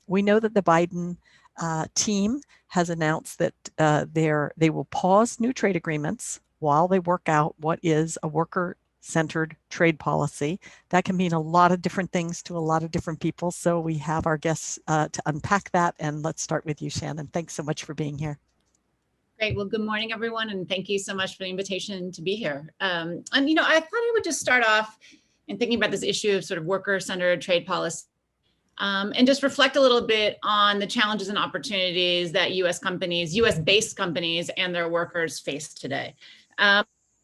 We know that the Biden team has announced that they will pause new trade agreements while they work out what is a worker-centered trade policy. That can mean a lot of different things to a lot of different people. So we have our guests to unpack that. And let's start with you, Shannon. Thanks so much for being here. Great. Well, good morning, everyone. And thank you so much for the invitation to be here. And, I thought I would just start off in thinking about this issue of sort of worker-centered trade policy and just reflect a little bit on the challenges and opportunities that US-based companies and their workers face today.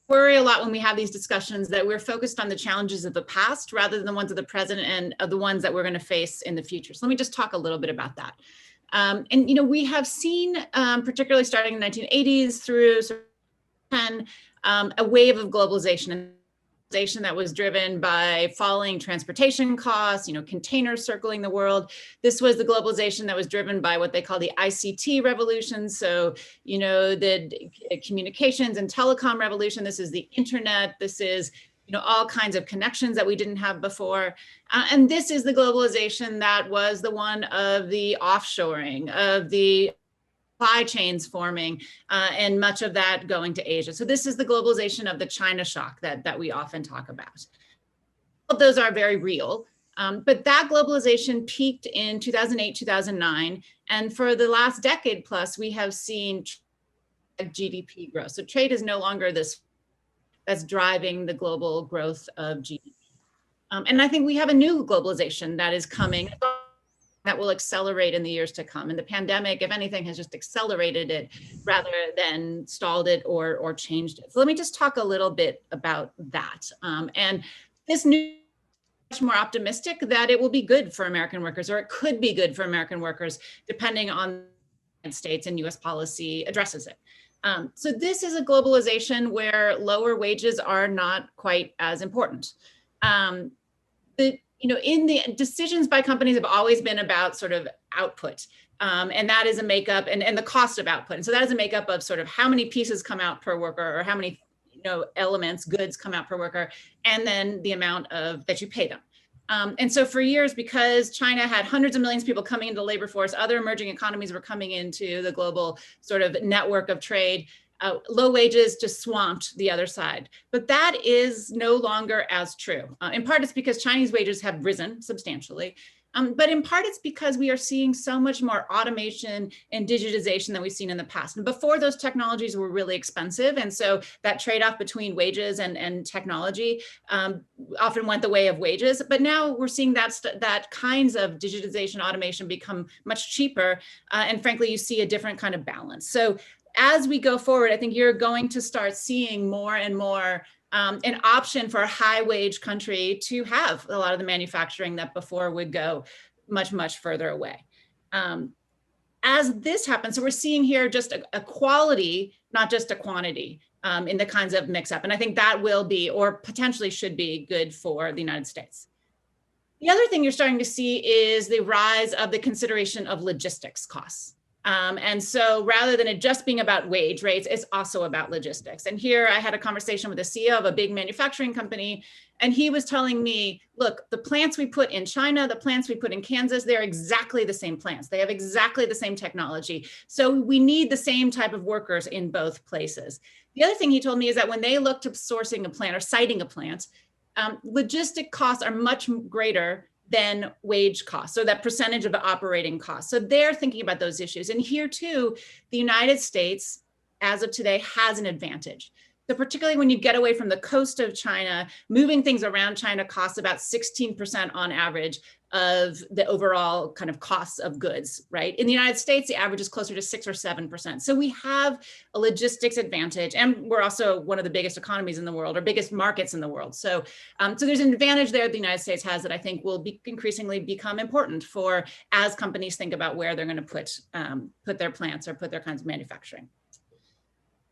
Worry a lot when we have these discussions that we're focused on the challenges of the past rather than the ones of the present and of the ones that we're going to face in the future. So let me just talk a little bit about that. We have seen, particularly starting in the 1980s through a wave of globalization that was driven by falling transportation costs, containers circling the world. This was the globalization that was driven by what they call the ICT revolution. So, the communications and telecom revolution. This is the internet. This is all kinds of connections that we didn't have before. And this is the globalization that was the one of the offshoring, of the supply chains forming, and much of that going to Asia. So this is the globalization of the China shock that we often talk about. All of those are very real, but that globalization peaked in 2008, 2009. And for the last decade plus, we have seen GDP growth. So trade is no longer this that's driving the global growth of GDP. And I think we have a new globalization that is coming that will accelerate in the years to come. And the pandemic, if anything, has just accelerated it rather than stalled it or changed it. So let me just talk a little bit about that. And this new much more optimistic that it will be good for American workers, or it could be good for American workers, depending on the United States and US policy addresses it. So this is a globalization where lower wages are not quite as important. In the decisions by companies have always been about sort of output, and that is a makeup and the cost of output. And so that is a makeup of sort of how many pieces come out per worker, or how many goods come out per worker, and then the amount that you pay them. And so for years, because China had hundreds of millions of people coming into the labor force, other emerging economies were coming into the global sort of network of trade, low wages just swamped the other side. But that is no longer as true. In part, it's because Chinese wages have risen substantially. But in part, it's because we are seeing so much more automation and digitization than we've seen in the past. And before, those technologies were really expensive. And so that trade-off between wages and technology often went the way of wages. But now we're seeing that kinds of digitization, automation become much cheaper. And frankly, you see a different kind of balance. So as we go forward, I think you're going to start seeing more and more an option for a high wage country to have a lot of the manufacturing that before would go much, much further away. As this happens, so we're seeing here just a quality, not just a quantity in the kinds of mix up. And I think that will be, or potentially should be, good for the United States. The other thing you're starting to see is the rise of the consideration of logistics costs. And so rather than it just being about wage rates, it's also about logistics. And here I had a conversation with the CEO of a big manufacturing company, and he was telling me, look, the plants we put in China, the plants we put in Kansas, they're exactly the same plants. They have exactly the same technology. So we need the same type of workers in both places. The other thing he told me is that when they look to sourcing a plant or siting a plant, logistic costs are much greater than wage costs, so that percentage of the operating costs. So they're thinking about those issues. And here too, the United States, as of today, has an advantage. So particularly when you get away from the coast of China, moving things around China costs about 16% on average of the overall kind of costs of goods, right? In the United States, the average is closer to 6 or 7%. So we have a logistics advantage, and we're also one of the biggest economies in the world, or biggest markets in the world. So, so there's an advantage there the United States has that I think will increasingly become important for as companies think about where they're going to put their plants or put their kinds of manufacturing.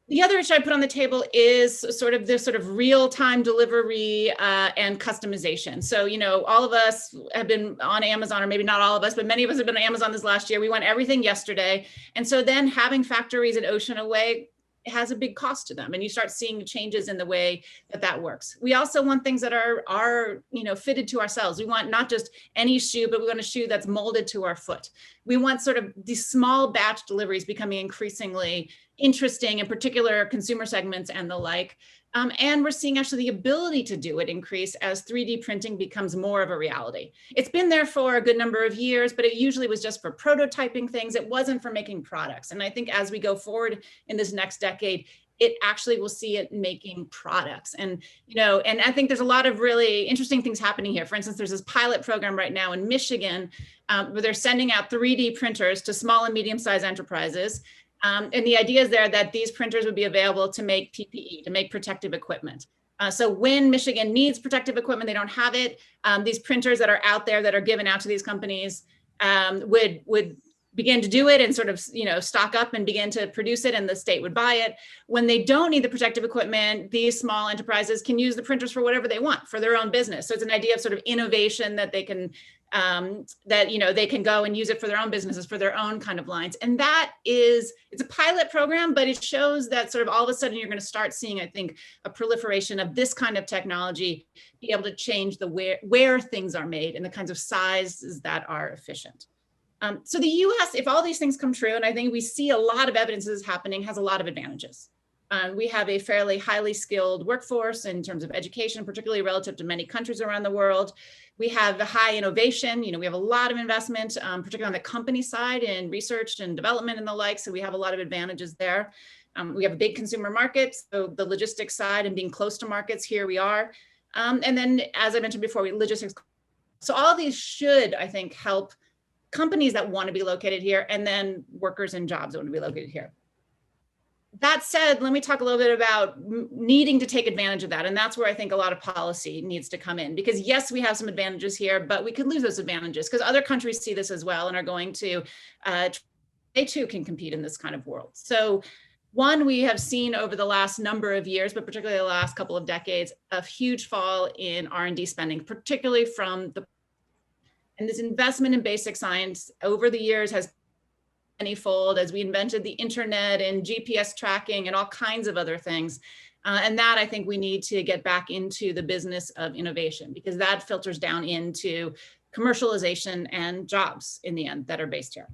The other issue I put on the table is sort of this sort of real-time delivery and customization. So, all of us have been on Amazon, or maybe not all of us, but many of us have been on Amazon this last year. We want everything yesterday. And so then having factories an ocean away it has a big cost to them. And you start seeing changes in the way that that works. We also want things that are fitted to ourselves. We want not just any shoe, but we want a shoe that's molded to our foot. We want sort of these small batch deliveries becoming increasingly interesting in particular consumer segments and the like. And we're seeing actually the ability to do it increase as 3D printing becomes more of a reality. It's been there for a good number of years, but it usually was just for prototyping things. It wasn't for making products. And I think as we go forward in this next decade, it actually will see it making products. And I think there's a lot of really interesting things happening here. For instance, there's this pilot program right now in Michigan where they're sending out 3D printers to small and medium-sized enterprises. And the idea is there that these printers would be available to make PPE, to make protective equipment. So when Michigan needs protective equipment, they don't have it. These printers that are out there that are given out to these companies would begin to do it and sort of stock up and begin to produce it, and the state would buy it. When they don't need the protective equipment, these small enterprises can use the printers for whatever they want for their own business. So it's an idea of sort of innovation that they can they can go and use it for their own businesses, for their own kind of lines. And it's a pilot program, but it shows that sort of all of a sudden you're going to start seeing, I think, a proliferation of this kind of technology be able to change the where things are made and the kinds of sizes that are efficient. So the US, if all these things come true, and I think we see a lot of evidence this is happening, has a lot of advantages. We have a fairly highly skilled workforce in terms of education, particularly relative to many countries around the world. We have a high innovation. We have a lot of investment, particularly on the company side in research and development and the like. So we have a lot of advantages there. We have a big consumer market, so the logistics side and being close to markets, here we are. And then, as I mentioned before, logistics. So all of these should, I think, help companies that want to be located here, and then workers and jobs that want to be located here. That said, let me talk a little bit about needing to take advantage of that. And that's where I think a lot of policy needs to come in, because yes, we have some advantages here, but we could lose those advantages because other countries see this as well and are going to, they too can compete in this kind of world. So one, we have seen over the last number of years, but particularly the last couple of decades, a huge fall in R&D spending, particularly from and this investment in basic science over the years has manyfold as we invented the internet and GPS tracking and all kinds of other things. And that, I think, we need to get back into the business of innovation, because that filters down into commercialization and jobs in the end that are based here.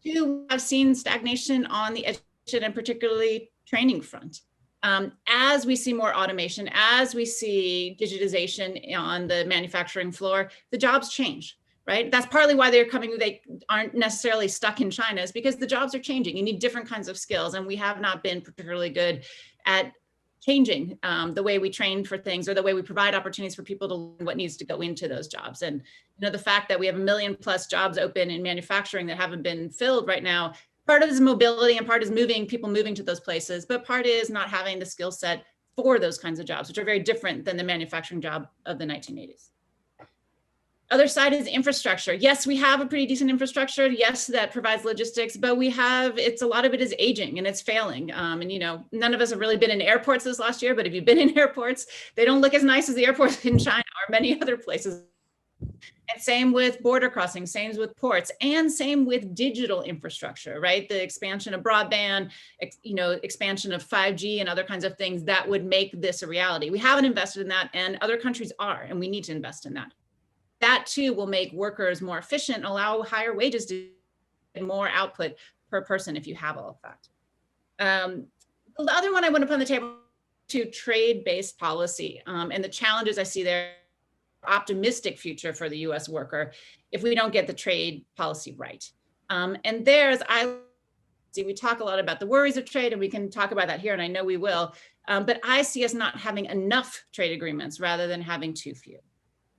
Two, I've seen stagnation on the education and particularly training front. As we see more automation, as we see digitization on the manufacturing floor, the jobs change, right? That's partly why they aren't necessarily stuck in China, is because the jobs are changing. You need different kinds of skills, and we have not been particularly good at changing the way we train for things or the way we provide opportunities for people to learn what needs to go into those jobs. And the fact that we have 1 million+ jobs open in manufacturing that haven't been filled right now, part of it is mobility and part is people moving to those places, but part is not having the skill set for those kinds of jobs, which are very different than the manufacturing job of the 1980s. Other side is infrastructure. Yes, we have a pretty decent infrastructure. Yes, that provides logistics, but a lot of it is aging and it's failing. And none of us have really been in airports this last year, but if you've been in airports, they don't look as nice as the airports in China or many other places. And same with border crossings, same with ports, and same with digital infrastructure, right? The expansion of broadband, expansion of 5G and other kinds of things that would make this a reality. We haven't invested in that, and other countries are, and we need to invest in that. That too will make workers more efficient, allow higher wages to get more output per person if you have all of that. The other one I want to put on the table to trade-based policy and the challenges I see there. Optimistic future for the US worker if we don't get the trade policy right. And we talk a lot about the worries of trade, and we can talk about that here, and I know we will, but I see us not having enough trade agreements rather than having too few.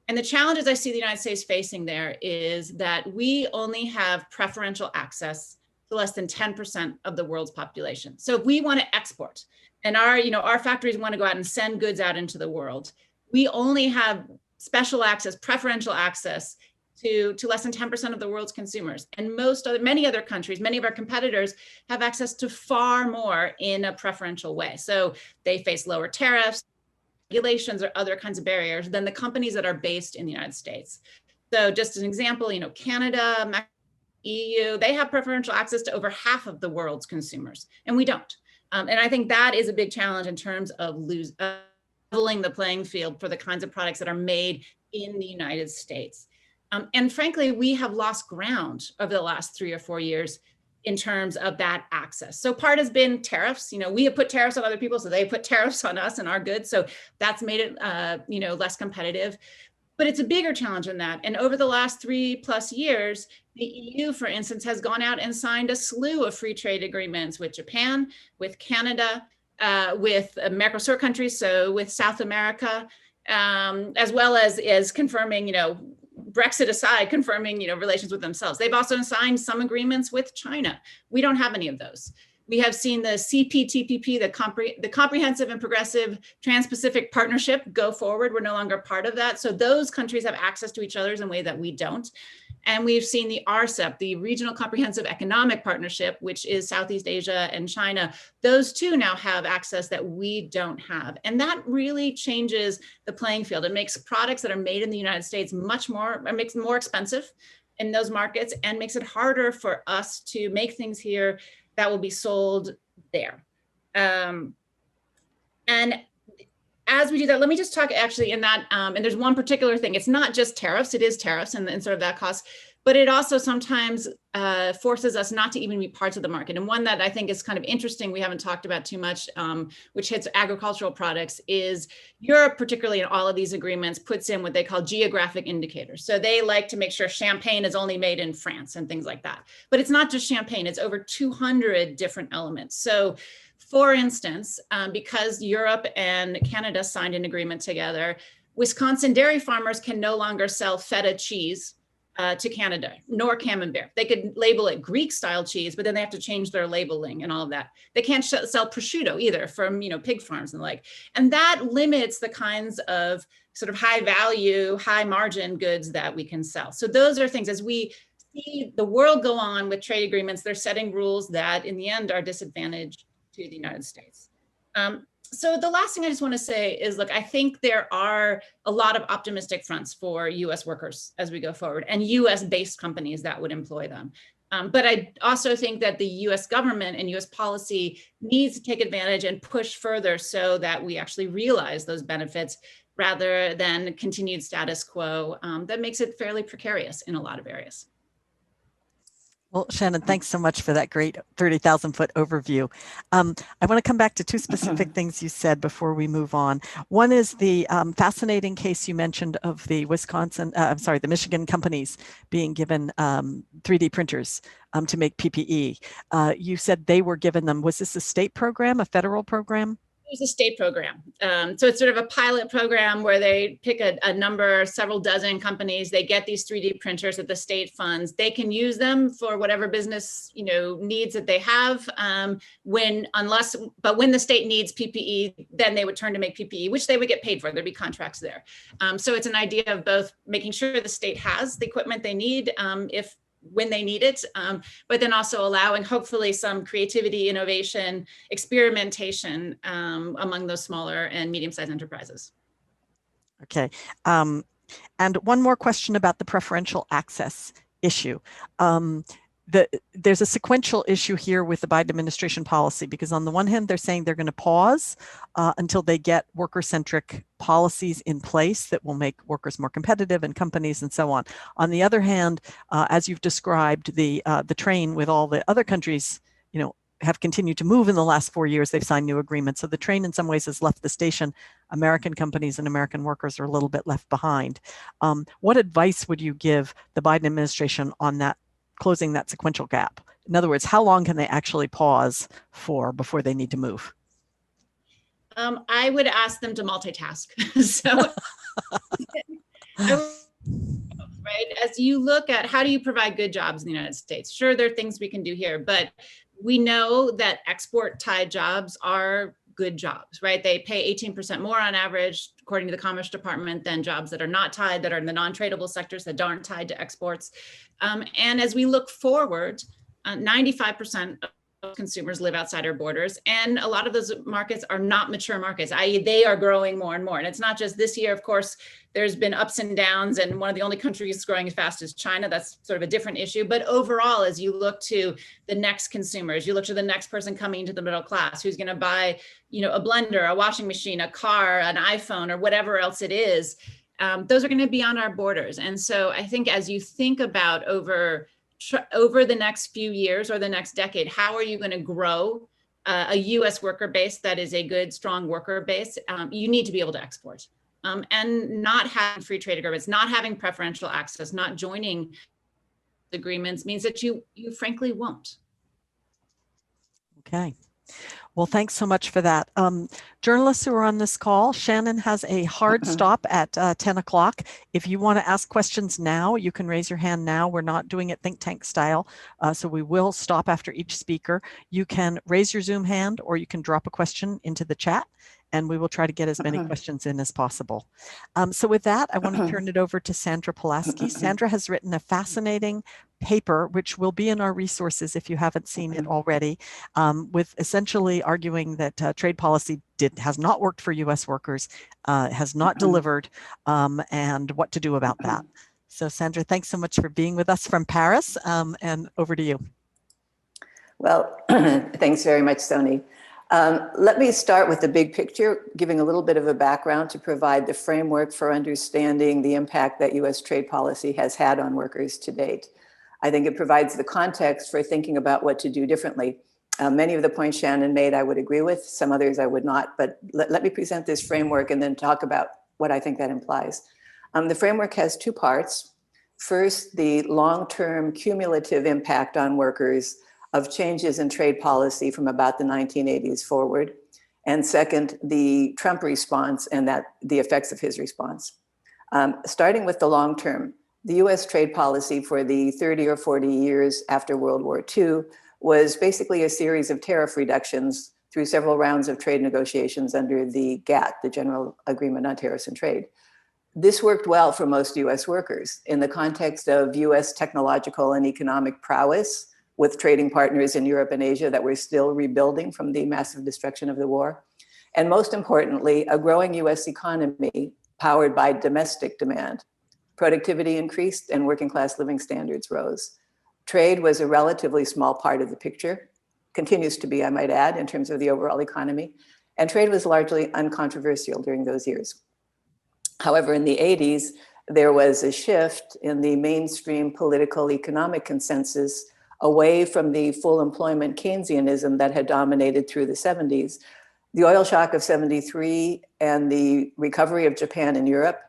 And the challenges I see the United States facing there is that we only have preferential access to less than 10% of the world's population. So if we want to export and our factories want to go out and send goods out into the world, we only have special access, preferential access to less than 10% of the world's consumers. And many other countries, many of our competitors have access to far more in a preferential way. So they face lower tariffs, regulations, or other kinds of barriers than the companies that are based in the United States. So just an example, Canada, EU, they have preferential access to over half of the world's consumers, and we don't. And I think that is a big challenge in terms of leveling the playing field for the kinds of products that are made in the United States. And frankly, we have lost ground over the last 3 or 4 years in terms of that access. So part has been tariffs. We have put tariffs on other people, so they put tariffs on us and our goods. So that's made it, less competitive. But it's a bigger challenge than that. And over the last 3+ years, the EU, for instance, has gone out and signed a slew of free trade agreements with Japan, with Canada, with Mercosur countries, so with South America, as well as confirming, Brexit aside, confirming, relations with themselves. They've also signed some agreements with China. We don't have any of those. We have seen the CPTPP, the Comprehensive and Progressive Trans-Pacific Partnership, go forward. We're no longer part of that. So those countries have access to each other in a way that we don't. And we've seen the RCEP, the Regional Comprehensive Economic Partnership, which is Southeast Asia and China. Those two now have access that we don't have. And that really changes the playing field. It makes products that are made in the United States makes them more expensive in those markets, and makes it harder for us to make things here that will be sold there. And as we do that, let me just talk actually in that, and there's one particular thing. It's not just tariffs, it is tariffs and sort of that cost, but it also sometimes forces us not to even be parts of the market. And one that I think is kind of interesting, we haven't talked about too much, which hits agricultural products, is Europe, particularly in all of these agreements, puts in what they call geographic indicators. So they like to make sure champagne is only made in France and things like that. But it's not just champagne, it's over 200 different elements. So for instance, because Europe and Canada signed an agreement together, Wisconsin dairy farmers can no longer sell feta cheese to Canada, nor camembert. They could label it Greek style cheese, but then they have to change their labeling and all of that. They can't sell prosciutto either from, pig farms and the like. And that limits the kinds of sort of high value, high margin goods that we can sell. So those are things, as we see the world go on with trade agreements, they're setting rules that in the end are disadvantaged to the United States. So the last thing I just want to say is, look, I think there are a lot of optimistic fronts for US workers as we go forward, and US based companies that would employ them. But I also think that the US government and US policy needs to take advantage and push further so that we actually realize those benefits rather than continued status quo that makes it fairly precarious in a lot of areas. Well, Shannon, thanks so much for that great 30,000-foot overview. I want to come back to two specific things you said before we move on. One is the fascinating case you mentioned of the the Michigan companies being given 3D printers to make PPE. You said they were given them. Was this a state program, a federal program? It was a state program. So it's sort of a pilot program where they pick a number, several dozen companies. They get these 3D printers that the state funds. They can use them for whatever business needs that they have. When the state needs PPE, then they would turn to make PPE, which they would get paid for. There'd be contracts there. So it's an idea of both making sure the state has the equipment they need when they need it, but then also allowing hopefully some creativity, innovation, experimentation among those smaller and medium-sized enterprises. Okay. And one more question about the preferential access issue. There's a sequential issue here with the Biden administration policy, because on the one hand, they're saying they're going to pause until they get worker-centric policies in place that will make workers more competitive and companies and so on. On the other hand, as you've described, the train with all the other countries, have continued to move in the last 4 years. They've signed new agreements. So the train in some ways has left the station. American companies and American workers are a little bit left behind. What advice would you give the Biden administration on that, closing that sequential gap? In other words, how long can they actually pause for before they need to move? I would ask them to multitask. So, right, as you look at how do you provide good jobs in the United States, sure, there are things we can do here, but we know that export-tied jobs are good jobs, right? They pay 18% more on average, according to the Commerce Department, than jobs that are not tied, that are in the non-tradable sectors that aren't tied to exports. And as we look forward, 95% of consumers live outside our borders. And a lot of those markets are not mature markets, i.e. they are growing more and more. And it's not just this year, of course, there's been ups and downs, and one of the only countries growing as fast as China. That's sort of a different issue. But overall, as you look to the next consumers, you look to the next person coming into the middle class who's going to buy, a blender, a washing machine, a car, an iPhone, or whatever else it is, those are going to be on our borders. And so I think as you think about over the next few years or the next decade, how are you going to grow a U.S. worker base that is a good, strong worker base? You need to be able to export. And not having free trade agreements, not having preferential access, not joining agreements means that you frankly won't. Okay. Well, thanks so much for that. Journalists who are on this call, Shannon has a hard stop at 10 o'clock. If you want to ask questions now, you can raise your hand now. We're not doing it think tank style, so we will stop after each speaker. You can raise your Zoom hand, or you can drop a question into the chat, and we will try to get as many questions in as possible. So with that, I want to turn it over to Sandra Pulaski. Sandra has written a fascinating paper, which will be in our resources if you haven't seen it already, with essentially arguing that trade policy has not worked for U.S. workers, has not delivered, and what to do about that. So Sandra, thanks so much for being with us from Paris, and over to you. Well, thanks very much, Sony. Let me start with the big picture, giving a little bit of a background to provide the framework for understanding the impact that U.S. trade policy has had on workers to date. I think it provides the context for thinking about what to do differently. Many of the points Shannon made I would agree with, some others I would not, but let me present this framework and then talk about what I think that implies. The framework has two parts. First, the long-term cumulative impact on workers of changes in trade policy from about the 1980s forward. And second, the Trump response and the effects of his response. Starting with the long term, the US trade policy for the 30 or 40 years after World War II was basically a series of tariff reductions through several rounds of trade negotiations under the GATT, the General Agreement on Tariffs and Trade. This worked well for most US workers in the context of US technological and economic prowess, with trading partners in Europe and Asia that were still rebuilding from the massive destruction of the war. And most importantly, a growing US economy powered by domestic demand. Productivity increased and working class living standards rose. Trade was a relatively small part of the picture, continues to be, I might add, in terms of the overall economy. And trade was largely uncontroversial during those years. However, in the 80s, there was a shift in the mainstream political economic consensus away from the full employment Keynesianism that had dominated through the 70s. The oil shock of 73 and the recovery of Japan and Europe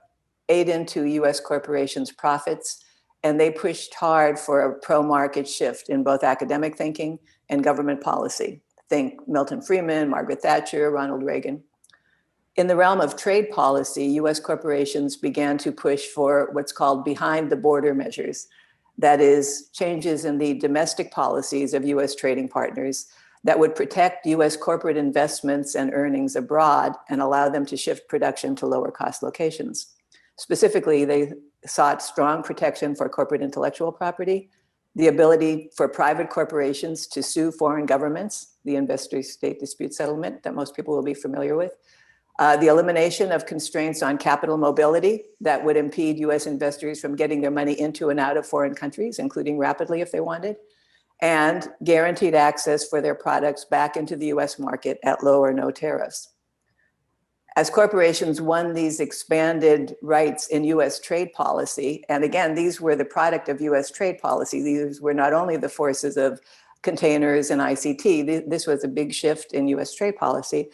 ate into US corporations' profits, and they pushed hard for a pro-market shift in both academic thinking and government policy. Think Milton Friedman, Margaret Thatcher, Ronald Reagan. In the realm of trade policy, US corporations began to push for what's called behind the border measures. That is, changes in the domestic policies of US trading partners that would protect US corporate investments and earnings abroad and allow them to shift production to lower cost locations. Specifically, they sought strong protection for corporate intellectual property, the ability for private corporations to sue foreign governments, the investor-state dispute settlement that most people will be familiar with, the elimination of constraints on capital mobility that would impede US investors from getting their money into and out of foreign countries, including rapidly if they wanted, and guaranteed access for their products back into the US market at low or no tariffs. As corporations won these expanded rights in US trade policy, and again, these were the product of US trade policy. These were not only the forces of containers and ICT, this was a big shift in US trade policy.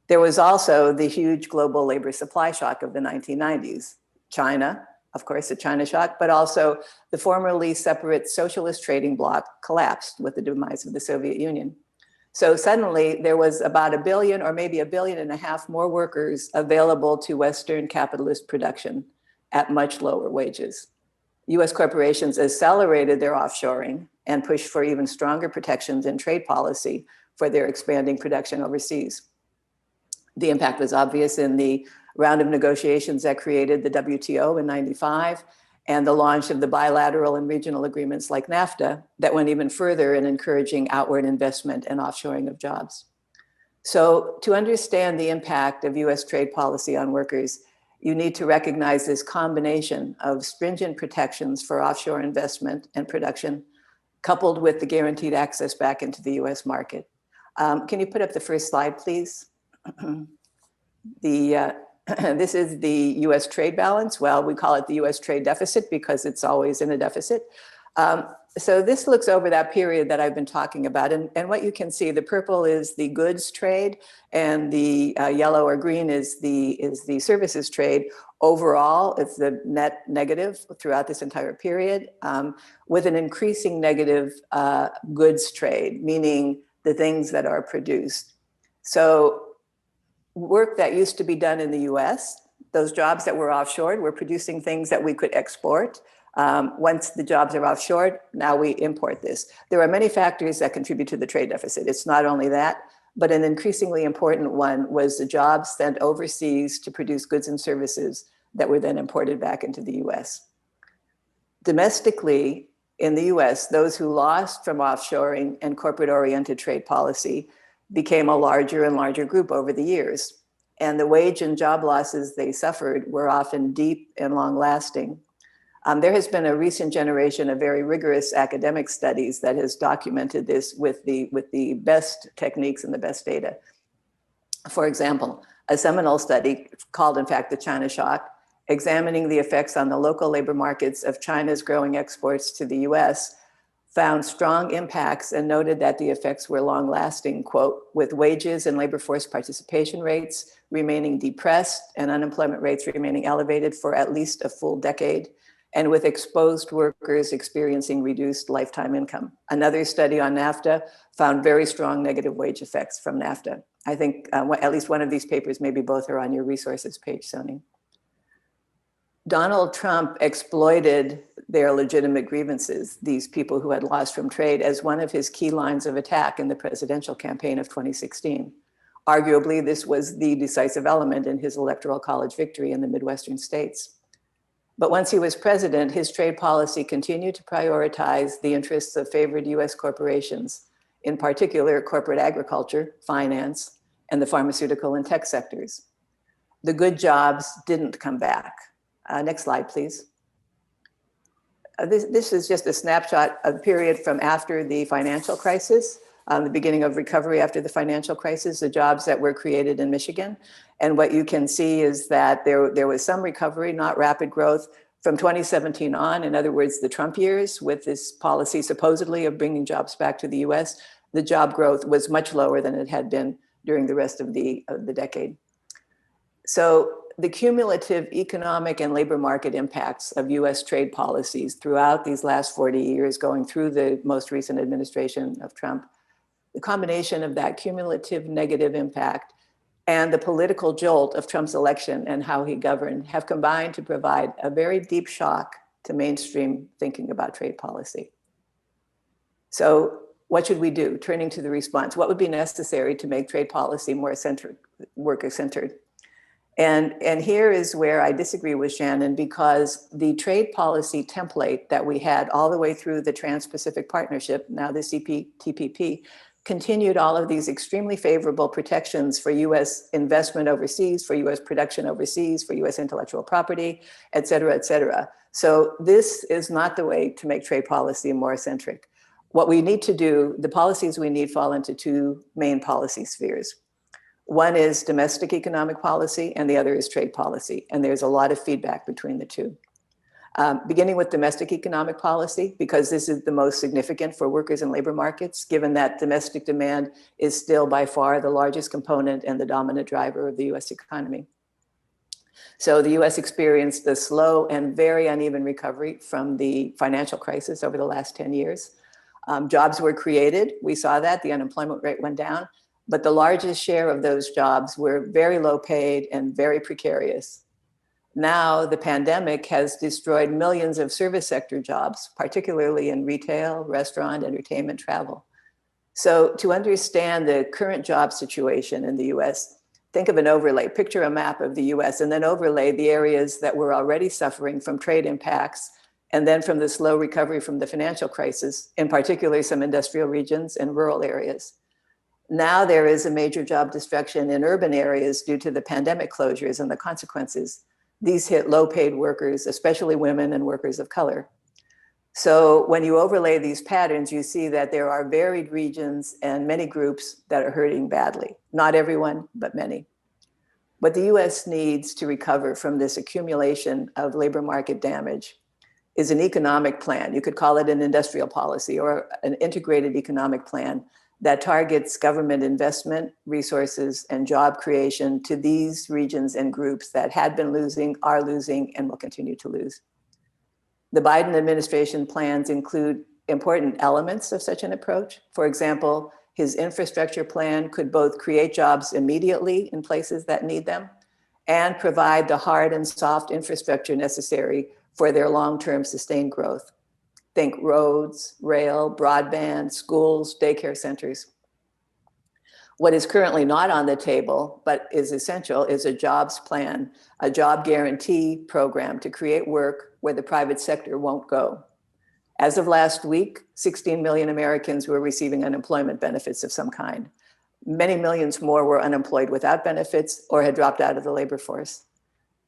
There was also the huge global labor supply shock of the 1990s. China, of course, the China shock, but also the formerly separate socialist trading bloc collapsed with the demise of the Soviet Union. So suddenly there was about 1 billion or maybe 1.5 billion more workers available to Western capitalist production at much lower wages. US corporations accelerated their offshoring and pushed for even stronger protections in trade policy for their expanding production overseas. The impact was obvious in the round of negotiations that created the WTO in '95 and the launch of the bilateral and regional agreements like NAFTA that went even further in encouraging outward investment and offshoring of jobs. So to understand the impact of US trade policy on workers, you need to recognize this combination of stringent protections for offshore investment and production, coupled with the guaranteed access back into the US market. Can you put up the first slide, please? This is the US trade balance. Well, we call it the US trade deficit because it's always in a deficit. So this looks over that period that I've been talking about. And what you can see, the purple is the goods trade and the yellow or green is the services trade. Overall, it's the net negative throughout this entire period with an increasing negative goods trade, meaning the things that are produced. So work that used to be done in the US, those jobs that were offshored, were producing things that we could export. Once the jobs are offshored, now we import this. There are many factors that contribute to the trade deficit. It's not only that, but an increasingly important one was the jobs sent overseas to produce goods and services that were then imported back into the US. Domestically, in the US, those who lost from offshoring and corporate-oriented trade policy became a larger and larger group over the years. And the wage and job losses they suffered were often deep and long-lasting. There has been a recent generation of very rigorous academic studies that has documented this with the best techniques and the best data. For example, a seminal study called, in fact, the China Shock, examining the effects on the local labor markets of China's growing exports to the US, found strong impacts and noted that the effects were long-lasting, quote, with wages and labor force participation rates remaining depressed and unemployment rates remaining elevated for at least a full decade, and with exposed workers experiencing reduced lifetime income. Another study on NAFTA found very strong negative wage effects from NAFTA. I think at least one of these papers, maybe both, are on your resources page, Sony. Donald Trump exploited their legitimate grievances, these people who had lost from trade, as one of his key lines of attack in the presidential campaign of 2016. Arguably, this was the decisive element in his electoral college victory in the Midwestern states. But once he was president, his trade policy continued to prioritize the interests of favored US corporations, in particular corporate agriculture, finance, and the pharmaceutical and tech sectors. The good jobs didn't come back. Next slide, please. This is just a snapshot of the period from after the financial crisis, the beginning of recovery after the financial crisis, the jobs that were created in Michigan. And what you can see is that there was some recovery, not rapid growth, from 2017 on. In other words, the Trump years, with this policy supposedly of bringing jobs back to the US, the job growth was much lower than it had been during the rest of the decade. So the cumulative economic and labor market impacts of US trade policies throughout these last 40 years, going through the most recent administration of Trump, the combination of that cumulative negative impact and the political jolt of Trump's election and how he governed have combined to provide a very deep shock to mainstream thinking about trade policy. So what should we do? Turning to the response, what would be necessary to make trade policy more worker-centered? And here is where I disagree with Shannon, because the trade policy template that we had all the way through the Trans-Pacific Partnership, now the TPP, continued all of these extremely favorable protections for US investment overseas, for US production overseas, for US intellectual property, et cetera, et cetera. So this is not the way to make trade policy more centric. What we need to do, the policies we need fall into two main policy spheres. One is domestic economic policy and the other is trade policy. And there's a lot of feedback between the two. Beginning with domestic economic policy, because this is the most significant for workers and labor markets, given that domestic demand is still by far the largest component and the dominant driver of the US economy. So the US experienced a slow and very uneven recovery from the financial crisis over the last 10 years. Jobs were created, we saw that, the unemployment rate went down, but the largest share of those jobs were very low paid and very precarious. Now, the pandemic has destroyed millions of service sector jobs, particularly in retail, restaurant, entertainment, travel. So to understand the current job situation in the US, think of an overlay, picture a map of the US and then overlay the areas that were already suffering from trade impacts and then from the slow recovery from the financial crisis, in particular some industrial regions and rural areas. Now there is a major job destruction in urban areas due to the pandemic closures and the consequences. These hit low-paid workers, especially women and workers of color. So when you overlay these patterns, you see that there are varied regions and many groups that are hurting badly. Not everyone, but many. What the US needs to recover from this accumulation of labor market damage is an economic plan. You could call it an industrial policy or an integrated economic plan that targets government investment, resources, and job creation to these regions and groups that had been losing, are losing, and will continue to lose. The Biden administration plans include important elements of such an approach. For example, his infrastructure plan could both create jobs immediately in places that need them and provide the hard and soft infrastructure necessary for their long-term sustained growth. Think roads, rail, broadband, schools, daycare centers. What is currently not on the table, but is essential, is a jobs plan, a job guarantee program to create work where the private sector won't go. As of last week, 16 million Americans were receiving unemployment benefits of some kind. Many millions more were unemployed without benefits or had dropped out of the labor force.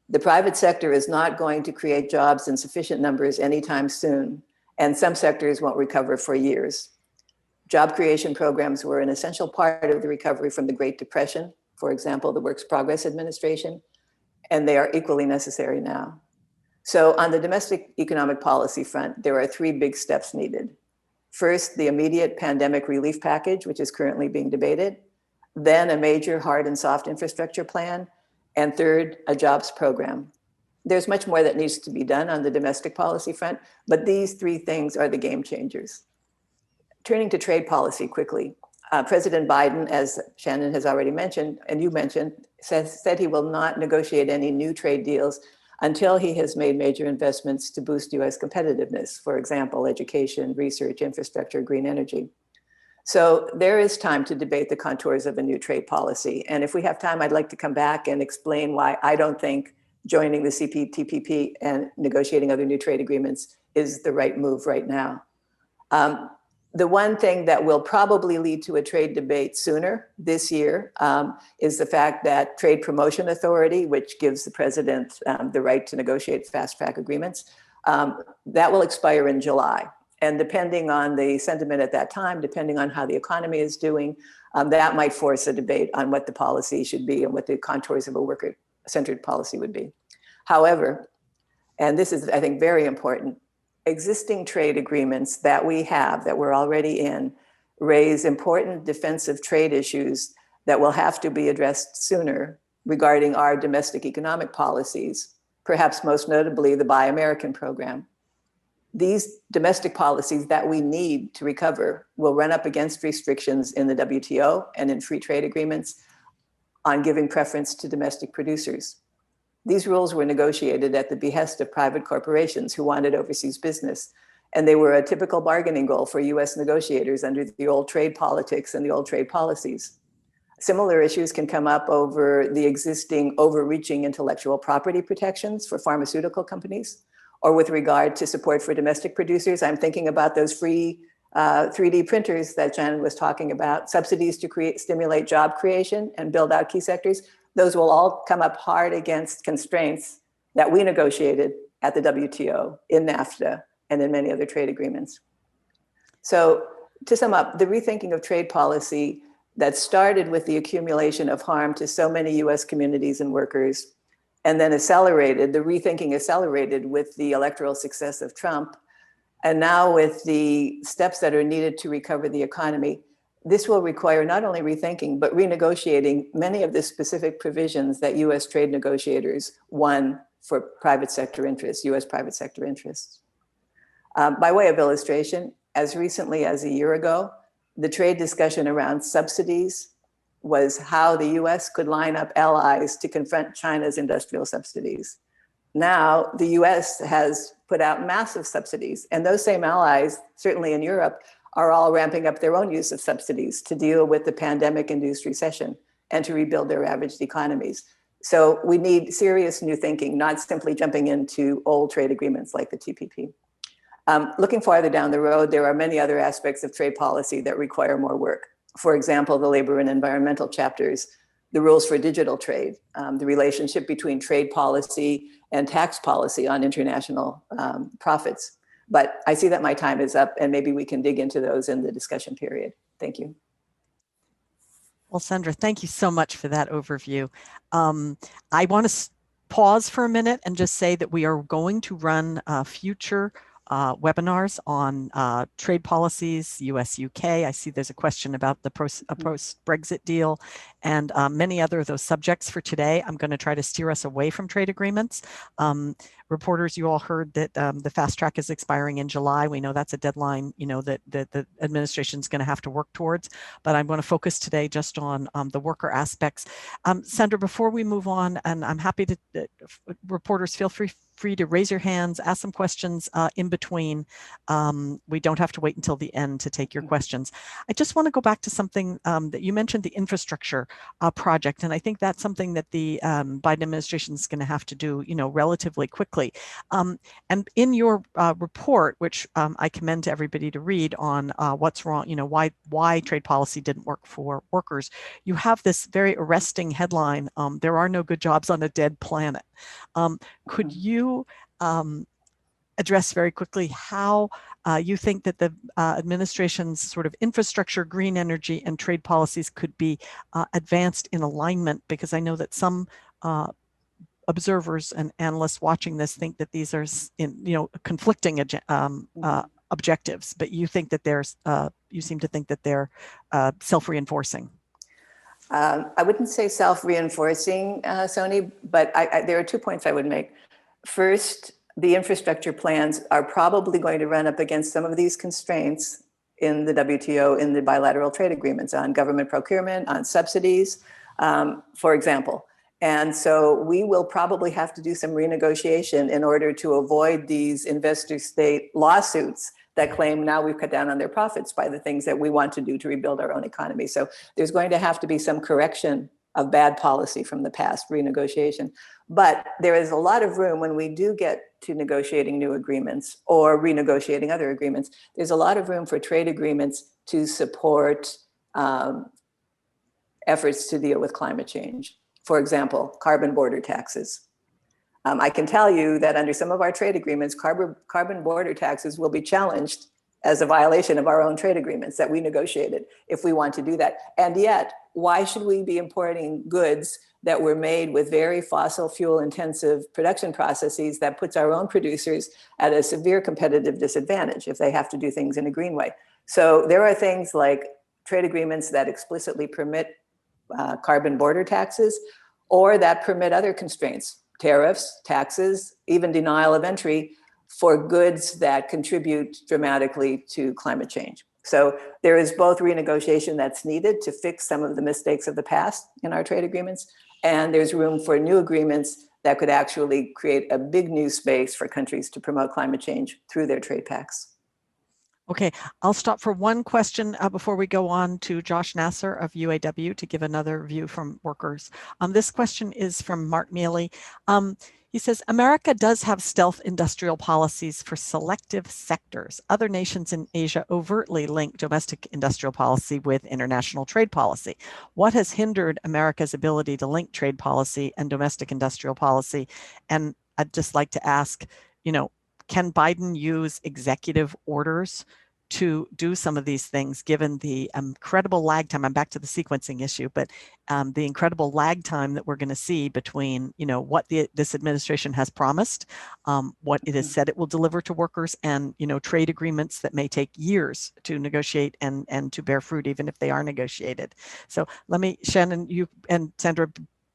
The private sector is not going to create jobs in sufficient numbers anytime soon, and some sectors won't recover for years. Job creation programs were an essential part of the recovery from the Great Depression, for example, the Works Progress Administration, and they are equally necessary now. So on the domestic economic policy front, there are three big steps needed. First, the immediate pandemic relief package, which is currently being debated, then a major hard and soft infrastructure plan, and third, a jobs program. There's much more that needs to be done on the domestic policy front, but these three things are the game changers. Turning to trade policy quickly, President Biden, as Shannon has already mentioned, and you mentioned, said he will not negotiate any new trade deals until he has made major investments to boost US competitiveness, for example, education, research, infrastructure, green energy. So there is time to debate the contours of a new trade policy. And if we have time, I'd like to come back and explain why I don't think joining the CPTPP and negotiating other new trade agreements is the right move right now. The one thing that will probably lead to a trade debate sooner this year is the fact that Trade Promotion Authority, which gives the president the right to negotiate fast track agreements, that will expire in July. And depending on the sentiment at that time, depending on how the economy is doing, that might force a debate on what the policy should be and what the contours of a worker-centered policy would be. However, and this is, I think, very important, existing trade agreements that we have, that we're already in, raise important defensive trade issues that will have to be addressed sooner regarding our domestic economic policies, perhaps most notably the Buy American program. These domestic policies that we need to recover will run up against restrictions in the WTO and in free trade agreements on giving preference to domestic producers. These rules were negotiated at the behest of private corporations who wanted overseas business, and they were a typical bargaining goal for US negotiators under the old trade politics and the old trade policies. Similar issues can come up over the existing overreaching intellectual property protections for pharmaceutical companies, or with regard to support for domestic producers. I'm thinking about those free 3D printers that Shannon was talking about, subsidies to stimulate job creation and build out key sectors. Those will all come up hard against constraints that we negotiated at the WTO, in NAFTA, and in many other trade agreements. So to sum up, the rethinking of trade policy that started with the accumulation of harm to so many US communities and workers, and then accelerated, the rethinking accelerated with the electoral success of Trump, and now with the steps that are needed to recover the economy, this will require not only rethinking, but renegotiating many of the specific provisions that US trade negotiators won for private sector interests, US private sector interests. By way of illustration, as recently as a year ago, the trade discussion around subsidies was how the US could line up allies to confront China's industrial subsidies. Now, the US has put out massive subsidies, and those same allies, certainly in Europe, are all ramping up their own use of subsidies to deal with the pandemic-induced recession. and to rebuild their ravaged economies. So we need serious new thinking, not simply jumping into old trade agreements like the TPP. Looking farther down the road, there are many other aspects of trade policy that require more work. For example, the labor and environmental chapters, the rules for digital trade, the relationship between trade policy and tax policy on international profits. But I see that my time is up, and maybe we can dig into those in the discussion period. Thank you. Well, Sandra, thank you so much for that overview. I want to pause for a minute and just say that we are going to run future webinars on trade policies, US, UK. I see there's a question about the post-Brexit deal and many other of those subjects for today. I'm going to try to steer us away from trade agreements. Reporters, you all heard that the fast track is expiring in July. We know that's a deadline, that the administration is going to have to work towards, but I'm going to focus today just on the worker aspects. Sandra, before we move on, and I'm happy to, reporters, feel free to raise your hands, ask some questions in between. We don't have to wait until the end to take your questions. I just want to go back to something that you mentioned, the infrastructure project, and I think that's something that the Biden administration is going to have to do, relatively quickly. And in your report, which I commend to everybody to read on what's wrong, why trade policy didn't work for workers, you have this very arresting headline, there are no good jobs on a dead planet. Could you address very quickly how you think that the administration's sort of infrastructure, green energy, and trade policies could be advanced in alignment? Because I know that some observers and analysts watching this think that these are, conflicting objectives, but you think that there's, you seem to think that they're self-reinforcing. I wouldn't say self-reinforcing, Sony, but there are 2 points I would make. First, the infrastructure plans are probably going to run up against some of these constraints in the WTO, in the bilateral trade agreements on government procurement, on subsidies, for example. And so we will probably have to do some renegotiation in order to avoid these investor state lawsuits that claim now we've cut down on their profits by the things that we want to do to rebuild our own economy. So there's going to have to be some correction of bad policy from the past, renegotiation. But there is a lot of room when we do get to negotiating new agreements or renegotiating other agreements. There's a lot of room for trade agreements to support efforts to deal with climate change. For example, carbon border taxes. I can tell you that under some of our trade agreements, carbon border taxes will be challenged as a violation of our own trade agreements that we negotiated if we want to do that. And yet, why should we be importing goods that were made with very fossil fuel intensive production processes that puts our own producers at a severe competitive disadvantage if they have to do things in a green way? So there are things like trade agreements that explicitly permit carbon border taxes, or that permit other constraints, tariffs, taxes, even denial of entry for goods that contribute dramatically to climate change. So there is both renegotiation that's needed to fix some of the mistakes of the past in our trade agreements, and there's room for new agreements that could actually create a big new space for countries to promote climate change through their trade pacts. Okay, I'll stop for one question before we go on to Josh Nasser of UAW to give another view from workers. This question is from Mark Mealy. He says, America does have stealth industrial policies for selective sectors. Other nations in Asia overtly link domestic industrial policy with international trade policy. What has hindered America's ability to link trade policy and domestic industrial policy? And I'd just like to ask, can Biden use executive orders to do some of these things, given the incredible lag time? I'm back to the sequencing issue, but the incredible lag time that we're going to see between, what this administration has promised, what it has said it will deliver to workers, and, trade agreements that may take years to negotiate and to bear fruit, even if they are negotiated. So let me, Shannon, you and Sandra,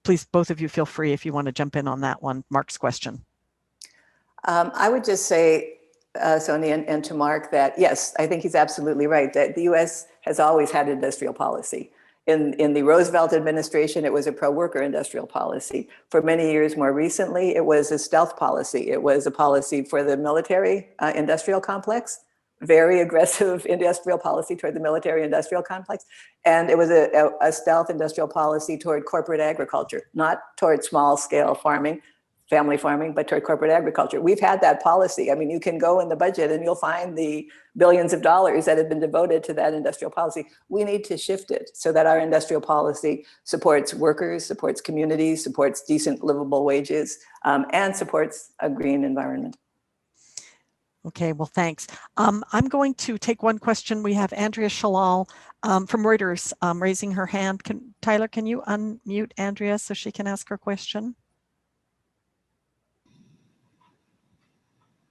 please, both of you feel free if you want to jump in on that one, Mark's question. I would just say, Sonia, and to Mark, that yes, I think he's absolutely right, that the US has always had industrial policy. In the Roosevelt administration, it was a pro-worker industrial policy. For many years more recently, it was a stealth policy. It was a policy for the military industrial complex, very aggressive industrial policy toward the military industrial complex. And it was a stealth industrial policy toward corporate agriculture, not toward small scale farming, family farming, but toward corporate agriculture. We've had that policy. I mean, you can go in the budget and you'll find the billions of dollars that have been devoted to that industrial policy. We need to shift it so that our industrial policy supports workers, supports communities, supports decent livable wages, and supports a green environment. Okay, well, thanks. I'm going to take one question. We have Andrea Shalal from Reuters raising her hand. Tyler, can you unmute Andrea so she can ask her question?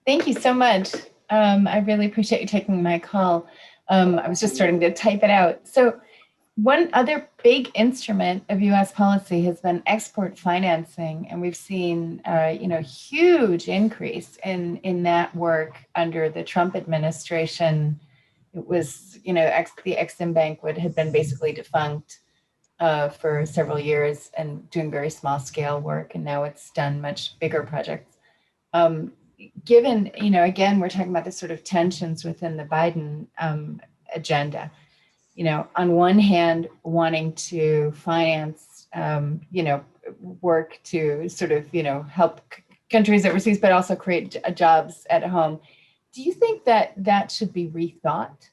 Thank you so much. I really appreciate you taking my call. I was just starting to type it out. So one other big instrument of U.S. policy has been export financing, and we've seen huge increase in that work under the Trump administration. It was, the Exim Bank had been basically defunct for several years and doing very small scale work, and now it's done much bigger projects. Given, again, we're talking about the sort of tensions within the Biden agenda, on one hand, wanting to finance, work to sort of, help countries overseas, but also create jobs at home. Do you think that that should be rethought?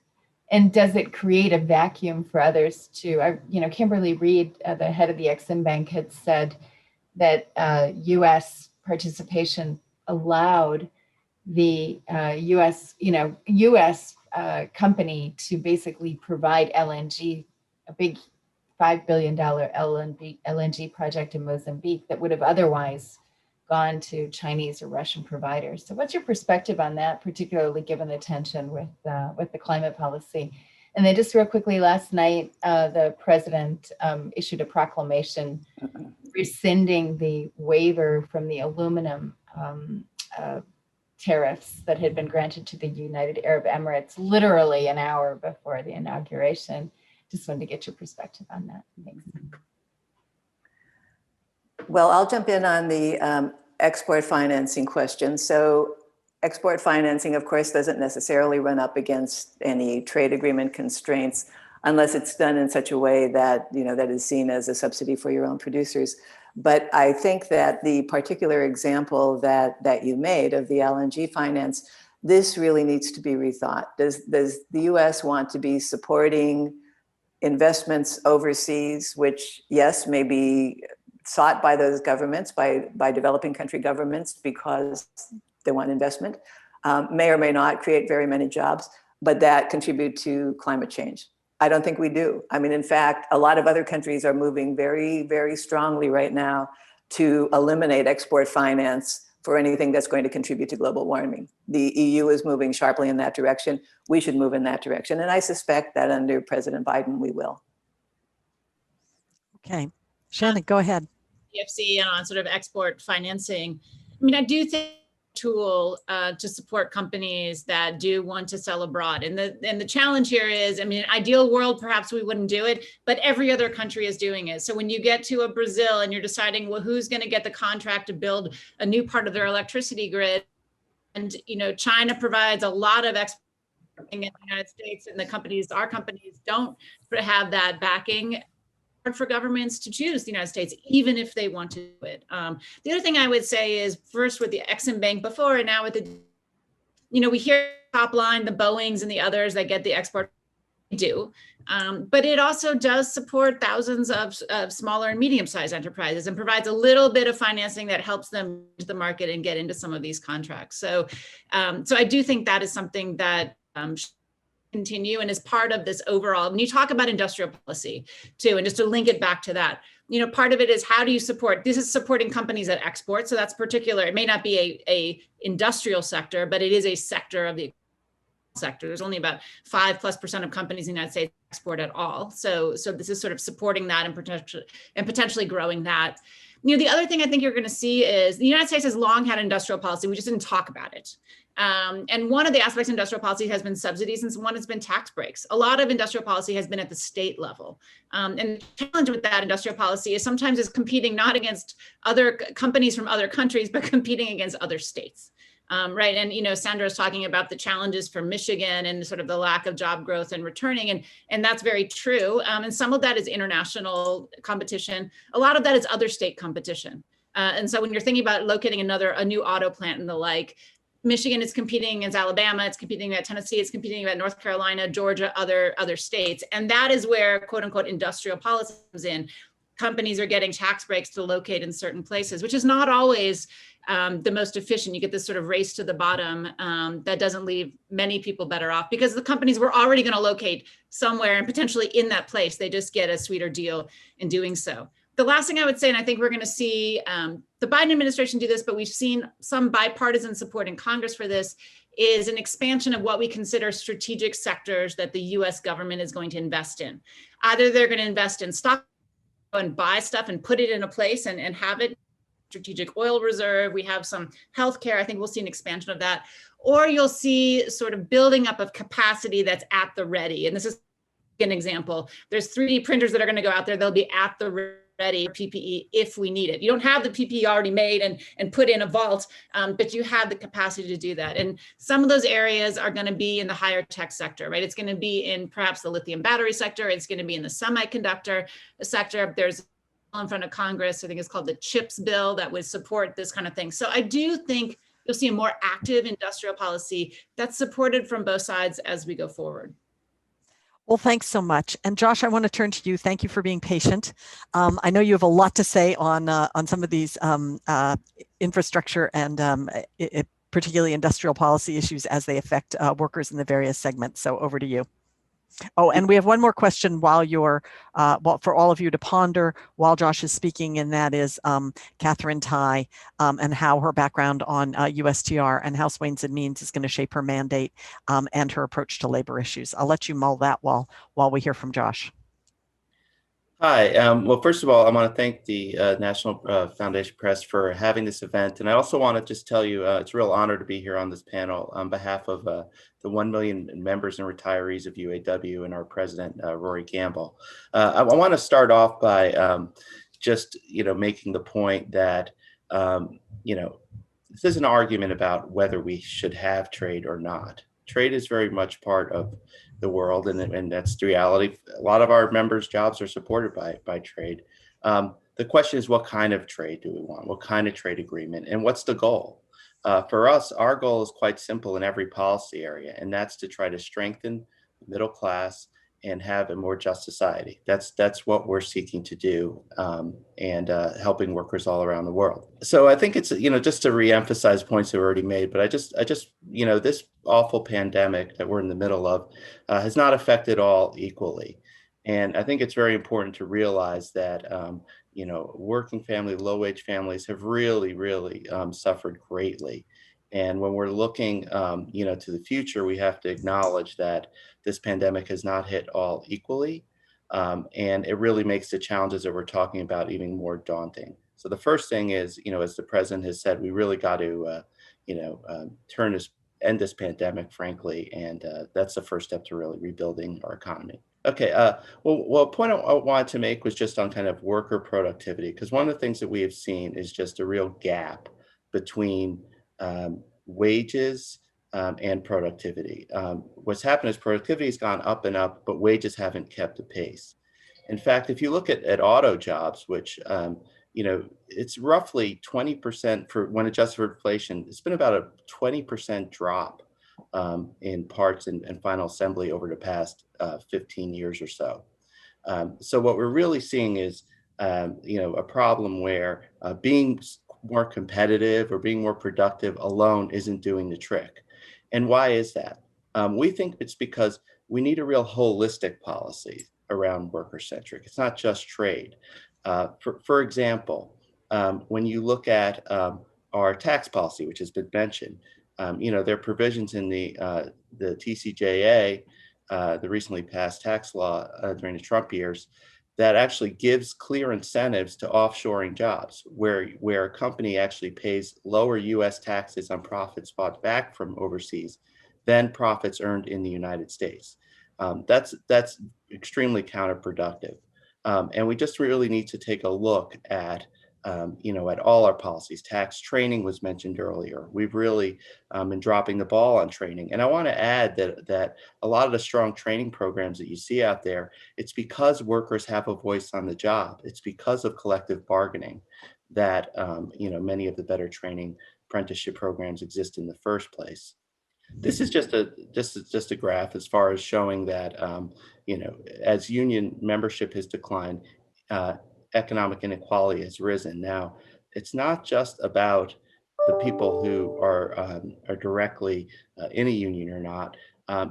And does it create a vacuum for others to, Kimberly Reed, the head of the Exim Bank, had said that U.S. participation allowed the U.S. Company to basically provide LNG, a big $5 billion LNG project in Mozambique that would have otherwise gone to Chinese or Russian providers. So what's your perspective on that, particularly given the tension with the climate policy? And then just real quickly, last night, the president issued a proclamation rescinding the waiver from the aluminum tariffs that had been granted to the United Arab Emirates literally an hour before the inauguration. Just wanted to get your perspective on that. Thanks. Well, I'll jump in on the export financing question. So export financing, of course, doesn't necessarily run up against any trade agreement constraints unless it's done in such a way that, that is seen as a subsidy for your own producers. But I think that the particular example that you made of the LNG finance, this really needs to be rethought. Does the US want to be supporting investments overseas, which, yes, may be sought by those governments, by developing country governments because they want investment, may or may not create very many jobs, but that contribute to climate change? I don't think we do. I mean, in fact, a lot of other countries are moving very, very strongly right now to eliminate export finance for anything that's going to contribute to global warming. The EU is moving sharply in that direction. We should move in that direction. And I suspect that under President Biden, we will. Okay. Shannon, go ahead. PFC on sort of export financing. I mean, I do think tool to support companies that do want to sell abroad. And the challenge here is, I mean, in an ideal world, perhaps we wouldn't do it, but every other country is doing it. So when you get to a Brazil and you're deciding, well, who's going to get the contract to build a new part of their electricity grid? And, China provides a lot of export in the United States, and our companies don't have that backing. For governments to choose the United States, even if they want to do it. The other thing I would say is, first with the Exim Bank before, and now with the, we hear top line, the Boeings and the others that get the export do, but it also does support thousands of smaller and medium-sized enterprises and provides a little bit of financing that helps them to the market and get into some of these contracts. So I do think that is something that continue and is part of this overall, when you talk about industrial policy too, and just to link it back to that, part of it is how do you support, this is supporting companies that export. So that's particular, it may not be a industrial sector, but it is a sector of the sector. There's only about 5+% of companies in the United States export at all. So this is sort of supporting that and potentially growing that. The other thing I think you're going to see is the United States has long had industrial policy. We just didn't talk about it. And one of the aspects of industrial policy has been subsidies, and one has been tax breaks. A lot of industrial policy has been at the state level. And the challenge with that industrial policy is sometimes it's competing not against other companies from other countries, but competing against other states. Right. And, Sandra is talking about the challenges for Michigan and sort of the lack of job growth and returning. And that's very true. And some of that is international competition. A lot of that is other state competition. And so when you're thinking about locating a new auto plant and the like, Michigan is competing against Alabama, it's competing at Tennessee, it's competing at North Carolina, Georgia, other states. And that is where, quote unquote, industrial policy comes in. Companies are getting tax breaks to locate in certain places, which is not always the most efficient. You get this sort of race to the bottom that doesn't leave many people better off, because the companies were already going to locate somewhere and potentially in that place. They just get a sweeter deal in doing so. The last thing I would say, and I think we're going to see the Biden administration do this, but we've seen some bipartisan support in Congress for this, is an expansion of what we consider strategic sectors that the US government is going to invest in. Either they're going to invest in stock and buy stuff and put it in a place and have it strategic oil reserve. We have some healthcare. I think we'll see an expansion of that. Or you'll see sort of building up of capacity that's at the ready. And this is an example. There's 3D printers that are going to go out there. They'll be at the ready PPE if we need it. You don't have the PPE already made and put in a vault, but you have the capacity to do that. And some of those areas are going to be in the higher tech sector, right? It's going to be in perhaps the lithium battery sector. It's going to be in the semiconductor sector. There's in front of Congress, I think it's called the CHIPS bill, that would support this kind of thing. So I do think you'll see a more active industrial policy that's supported from both sides as we go forward. Well, thanks so much. And Josh, I want to turn to you. Thank you for being patient. I know you have a lot to say on some of these infrastructure and particularly industrial policy issues as they affect workers in the various segments. So over to you. Oh, and we have one more question while you're, for all of you to ponder while Josh is speaking, and that is Catherine Tai and how her background on USTR and how Swains and Means is going to shape her mandate and her approach to labor issues. I'll let you mull that while we hear from Josh. Hi. Well, first of all, I want to thank the National Foundation Press for having this event. And I also want to just tell you, it's a real honor to be here on this panel on behalf of the 1 million members and retirees of UAW and our president, Rory Campbell. I want to start off by just, making the point that, this is an argument about whether we should have trade or not. Trade is very much part of the world, and that's the reality. A lot of our members' jobs are supported by trade. The question is, what kind of trade do we want? What kind of trade agreement? And what's the goal? For us, our goal is quite simple in every policy area, and that's to try to strengthen the middle class and have a more just society. That's what we're seeking to do, and helping workers all around the world. So I think it's, just to reemphasize points that were already made, but I just, this awful pandemic that we're in the middle of has not affected all equally. And I think it's very important to realize that, working family, low-wage families have really suffered greatly. And when we're looking, to the future, we have to acknowledge that this pandemic has not hit all equally. And it really makes the challenges that we're talking about even more daunting. So the first thing is, as the president has said, we really got to, end this pandemic, frankly. And that's the first step to really rebuilding our economy. Okay, well, a point I wanted to make was just on kind of worker productivity, because one of the things that we have seen is just a real gap between wages and productivity. What's happened is productivity has gone up and up, but wages haven't kept the pace. In fact, if you look at auto jobs, which it's roughly 20% for when adjusted for inflation, it's been about a 20% drop in parts and final assembly over the past 15 years or so. So what we're really seeing is a problem where being more competitive or being more productive alone isn't doing the trick. And why is that? We think it's because we need a real holistic policy around worker-centric. It's not just trade. For example, when you look at our tax policy, which has been mentioned, there are provisions in the TCJA, the recently passed tax law during the Trump years, that actually gives clear incentives to offshoring jobs, where a company actually pays lower U.S. taxes on profits bought back from overseas than profits earned in the United States. That's extremely counterproductive. And we just really need to take a look at at all our policies. Tax training was mentioned earlier. We've really been dropping the ball on training. And I want to add that a lot of the strong training programs that you see out there, it's because workers have a voice on the job. It's because of collective bargaining that many of the better training apprenticeship programs exist in the first place. This is just a graph as far as showing that as union membership has declined, uh, economic inequality has risen. Now, it's not just about the people who are directly in a union or not.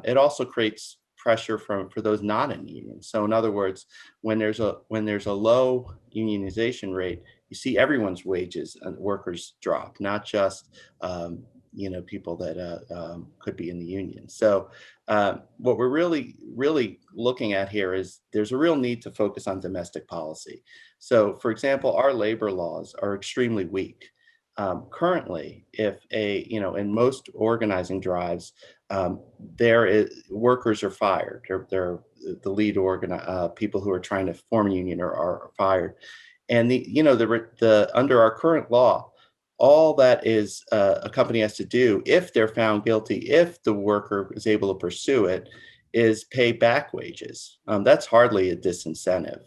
It also creates pressure for those not in unions. So, in other words, when there's a low unionization rate, you see everyone's wages and workers drop, not just people that could be in the union. So what we're really looking at here is there's a real need to focus on domestic policy. So, for example, our labor laws are extremely weak. Currently, if in most organizing drives, workers are fired. They're the lead people who are trying to form a union are fired. And the under our current law, all that is a company has to do if they're found guilty, if the worker is able to pursue it, is pay back wages. That's hardly a disincentive.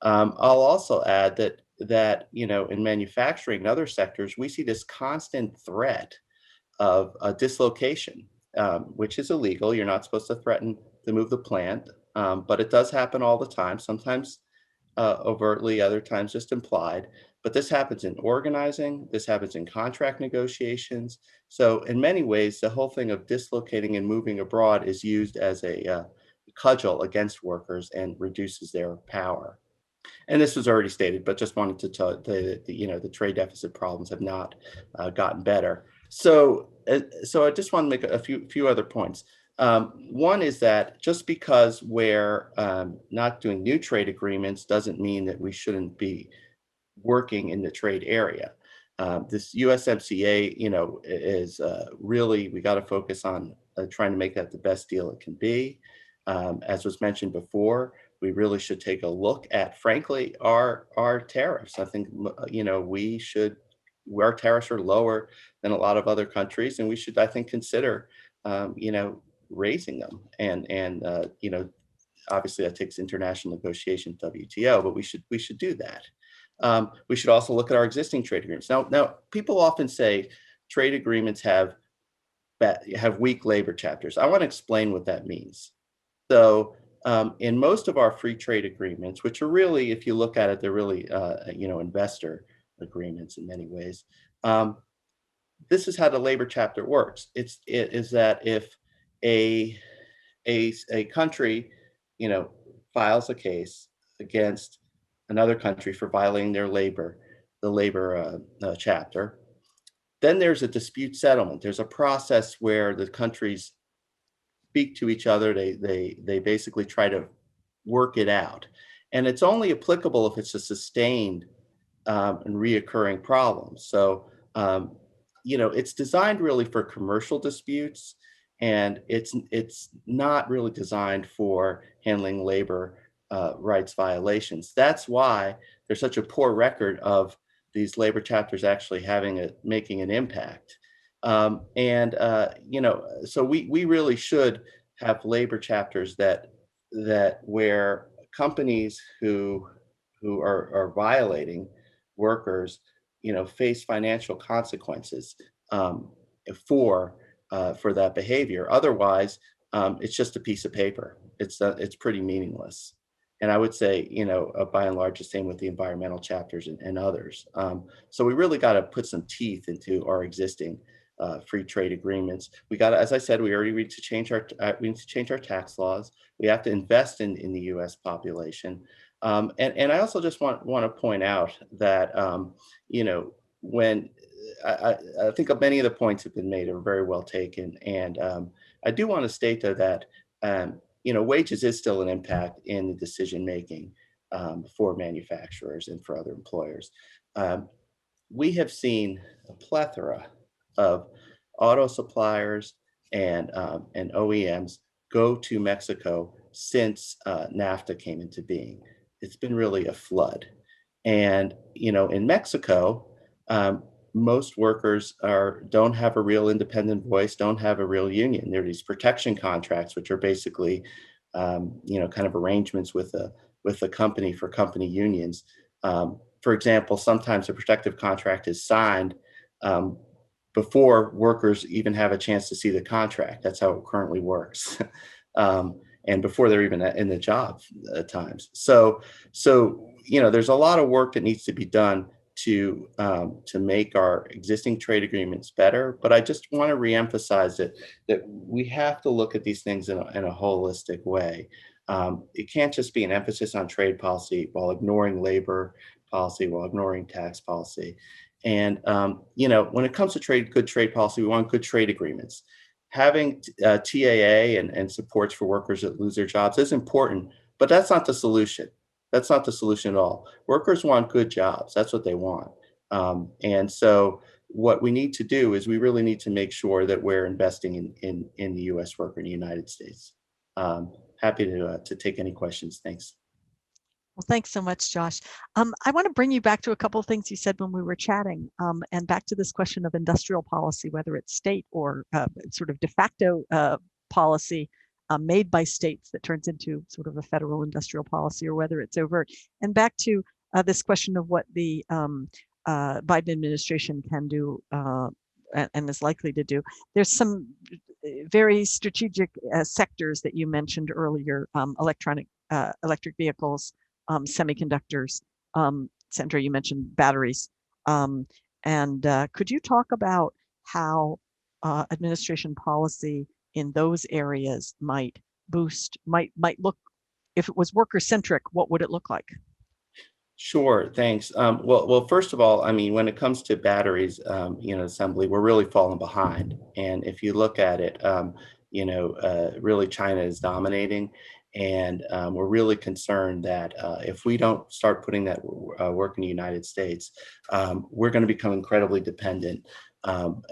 I'll also add that in manufacturing and other sectors, we see this constant threat of a dislocation, which is illegal. You're not supposed to threaten to move the plant, but it does happen all the time. Sometimes overtly, other times just implied. But this happens in organizing, this happens in contract negotiations. So, in many ways, the whole thing of dislocating and moving abroad is used as a cudgel against workers and reduces their power. And this was already stated, but just wanted to tell the trade deficit problems have not gotten better. So I just want to make a few other points. One is that just because we're not doing new trade agreements doesn't mean that we shouldn't be working in the trade area. This USMCA, is really, we got to focus on trying to make that the best deal it can be. As was mentioned before, we really should take a look at, frankly, our tariffs. I think, our tariffs are lower than a lot of other countries, and we should, I think, consider, raising them. And obviously that takes international negotiation, WTO, but we should do that. We should also look at our existing trade agreements. Now, people often say trade agreements have weak labor chapters. I want to explain what that means. So, in most of our free trade agreements, which are really, if you look at it, they're really, investor agreements in many ways. This is how the labor chapter works. It is that if a country, files a case against another country for violating the labor chapter, then there's a dispute settlement. There's a process where the countries speak to each other. They basically try to work it out, and it's only applicable if it's a sustained and reoccurring problem. So, it's designed really for commercial disputes, and it's not really designed for handling labor rights violations. That's why there's such a poor record of these labor chapters actually making an impact. So we really should have labor chapters that where companies who are violating workers, face financial consequences for that behavior. Otherwise, it's just a piece of paper. It's pretty meaningless. And I would say, by and large, the same with the environmental chapters and others. So we really got to put some teeth into our existing free trade agreements. We got to, as I said, we already need to change our tax laws. We have to invest in the U.S. population. And I also just want to point out that, when I think many of the points have been made are very well taken. And I do want to state, though, that, wages is still an impact in the decision making for manufacturers and for other employers. We have seen a plethora of auto suppliers and OEMs go to Mexico since NAFTA came into being. It's been really a flood. And, in Mexico, most workers don't have a real independent voice, don't have a real union. There are these protection contracts, which are basically, kind of arrangements with the company for company unions. For example, sometimes a protective contract is signed um, before workers even have a chance to see the contract. That's how it currently works. And before they're even in the job at times. So there's a lot of work that needs to be done to make our existing trade agreements better. But I just want to reemphasize that we have to look at these things in a holistic way. It can't just be an emphasis on trade policy while ignoring labor policy, while ignoring tax policy. And when it comes to good trade policy, we want good trade agreements. Having TAA and supports for workers that lose their jobs is important, but that's not the solution. That's not the solution at all. Workers want good jobs. That's what they want. And so what we need to do is we really need to make sure that we're investing in the U.S. worker in the United States. Happy to take any questions. Thanks. Well, thanks so much, Josh. I want to bring you back to a couple of things you said when we were chatting, and back to this question of industrial policy, whether it's state or sort of de facto policy made by states that turns into sort of a federal industrial policy, or whether it's overt. And back to this question of what the Biden administration can do and is likely to do. There's some very strategic sectors that you mentioned earlier, electric vehicles, semiconductors. Sandra, you mentioned batteries. And could you talk about how administration policy in those areas might look, if it was worker centric, what would it look like? Sure, thanks. Well, first of all, I mean, when it comes to batteries, assembly, we're really falling behind. And if you look at it, really China is dominating. And we're really concerned that if we don't start putting that work in the United States, we're going to become incredibly dependent,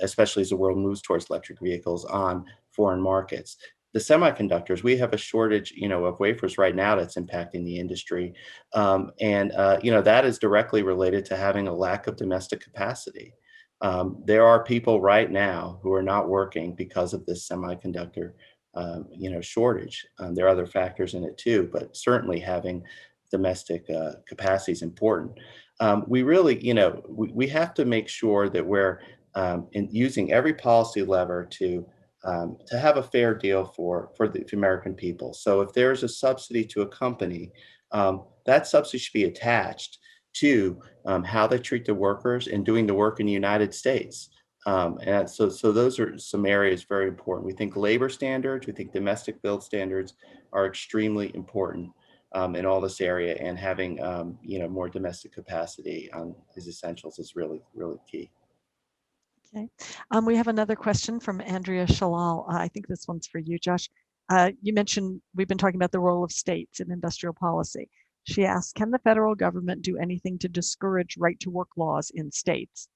especially as the world moves towards electric vehicles, on foreign markets. The semiconductors, we have a shortage, of wafers right now that's impacting the industry. That is directly related to having a lack of domestic capacity. There are people right now who are not working because of this semiconductor shortage. There are other factors in it too, but certainly having domestic capacity is important. We really, we have to make sure that we're using every policy lever to have a fair deal for the American people. So if there's a subsidy to a company, that subsidy should be attached to how they treat the workers and doing the work in the United States. And so those are some areas very important. We think labor standards, we think domestic build standards are extremely important in all this area, and having more domestic capacity is essentials is really, really key. Okay. We have another question from Andrea Shalal. I think this one's for you, Josh. You mentioned we've been talking about the role of states in industrial policy. She asks, can the federal government do anything to discourage right to work laws in states,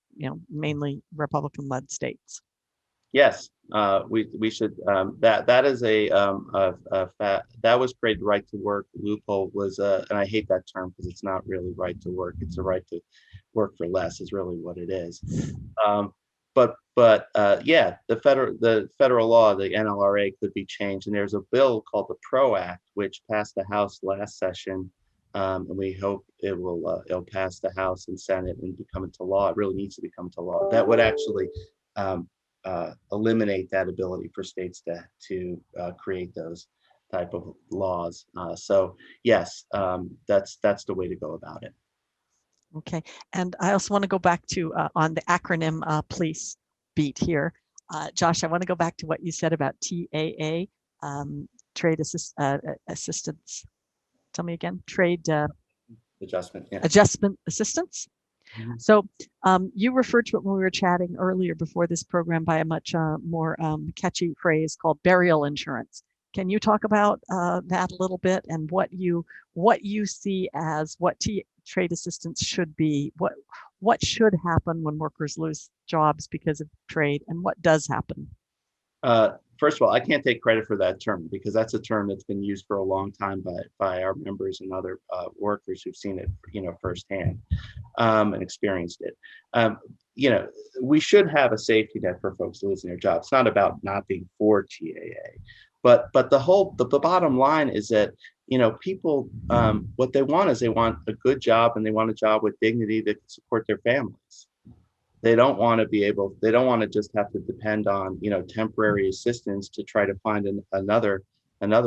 mainly Republican-led states? Yes, we should. That is that was created. Right to work loophole was, and I hate that term because it's not really right to work. It's a right to work for less is really what it is. Yeah, the federal law, the NLRA, could be changed, and there's a bill called the PRO Act, which passed the House last session, and we hope it'll pass the House and Senate and become into law. It really needs to become into law. That would actually eliminate that ability for states to create those type of laws. So yes, that's the way to go about it. Okay, and I also want to go back to on the acronym police beat here. Josh, I want to go back to what you said about TAA, trade assistance. Tell me again, trade adjustment assistance. Mm-hmm. So you referred to it when we were chatting earlier before this program by a much more catchy phrase called burial insurance. Can you talk about that a little bit, and what you see as what trade assistance should be? What should happen when workers lose jobs because of trade, and what does happen? First of all, I can't take credit for that term because that's a term that's been used for a long time by our members and other workers who've seen it, firsthand and experienced it. You know, we should have a safety net for folks losing their jobs. It's not about not being for TAA, but the bottom line is that people what they want is they want a good job and they want a job with dignity that can support their families. They don't want to just have to depend on temporary assistance to try to find another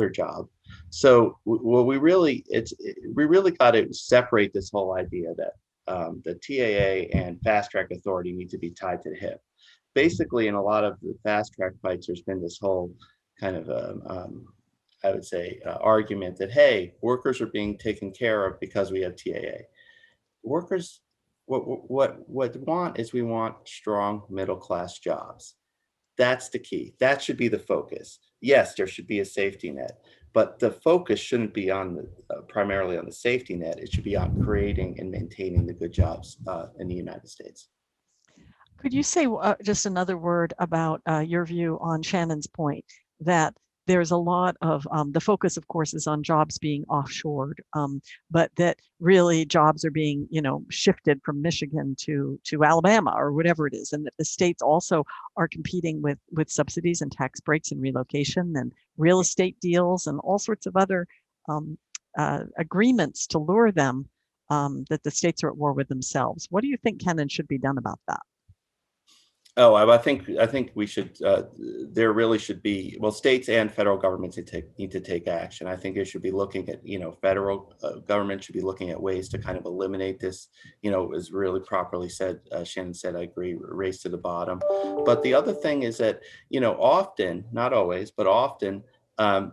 job. So what we really got to separate this whole idea that the TAA and fast track authority need to be tied to the hip. Basically, in a lot of the fast track fights, there's been this whole kind of I would say argument that, hey, workers are being taken care of because we have TAA. Workers, what we want strong middle class jobs. That's the key. That should be the focus. Yes, there should be a safety net, but the focus shouldn't be on primarily on the safety net. It should be on creating and maintaining the good jobs in the United States. Could you say just another word about your view on Shannon's point that there's a lot of the focus, of course, is on jobs being offshored, but that really jobs are being, shifted from Michigan to Alabama or whatever it is, and that the states also are competing with subsidies and tax breaks and relocation and real estate deals and all sorts of other agreements to lure them, that the states are at war with themselves. What do you think can and should be done about that? Oh, I think we should. There really should be. Well, states and federal governments need to take action. I think they should be looking at. Federal government should be looking at ways to kind of eliminate this. As really properly said, Shannon said, I agree. Race to the bottom. But the other thing is that often, not always, but often, a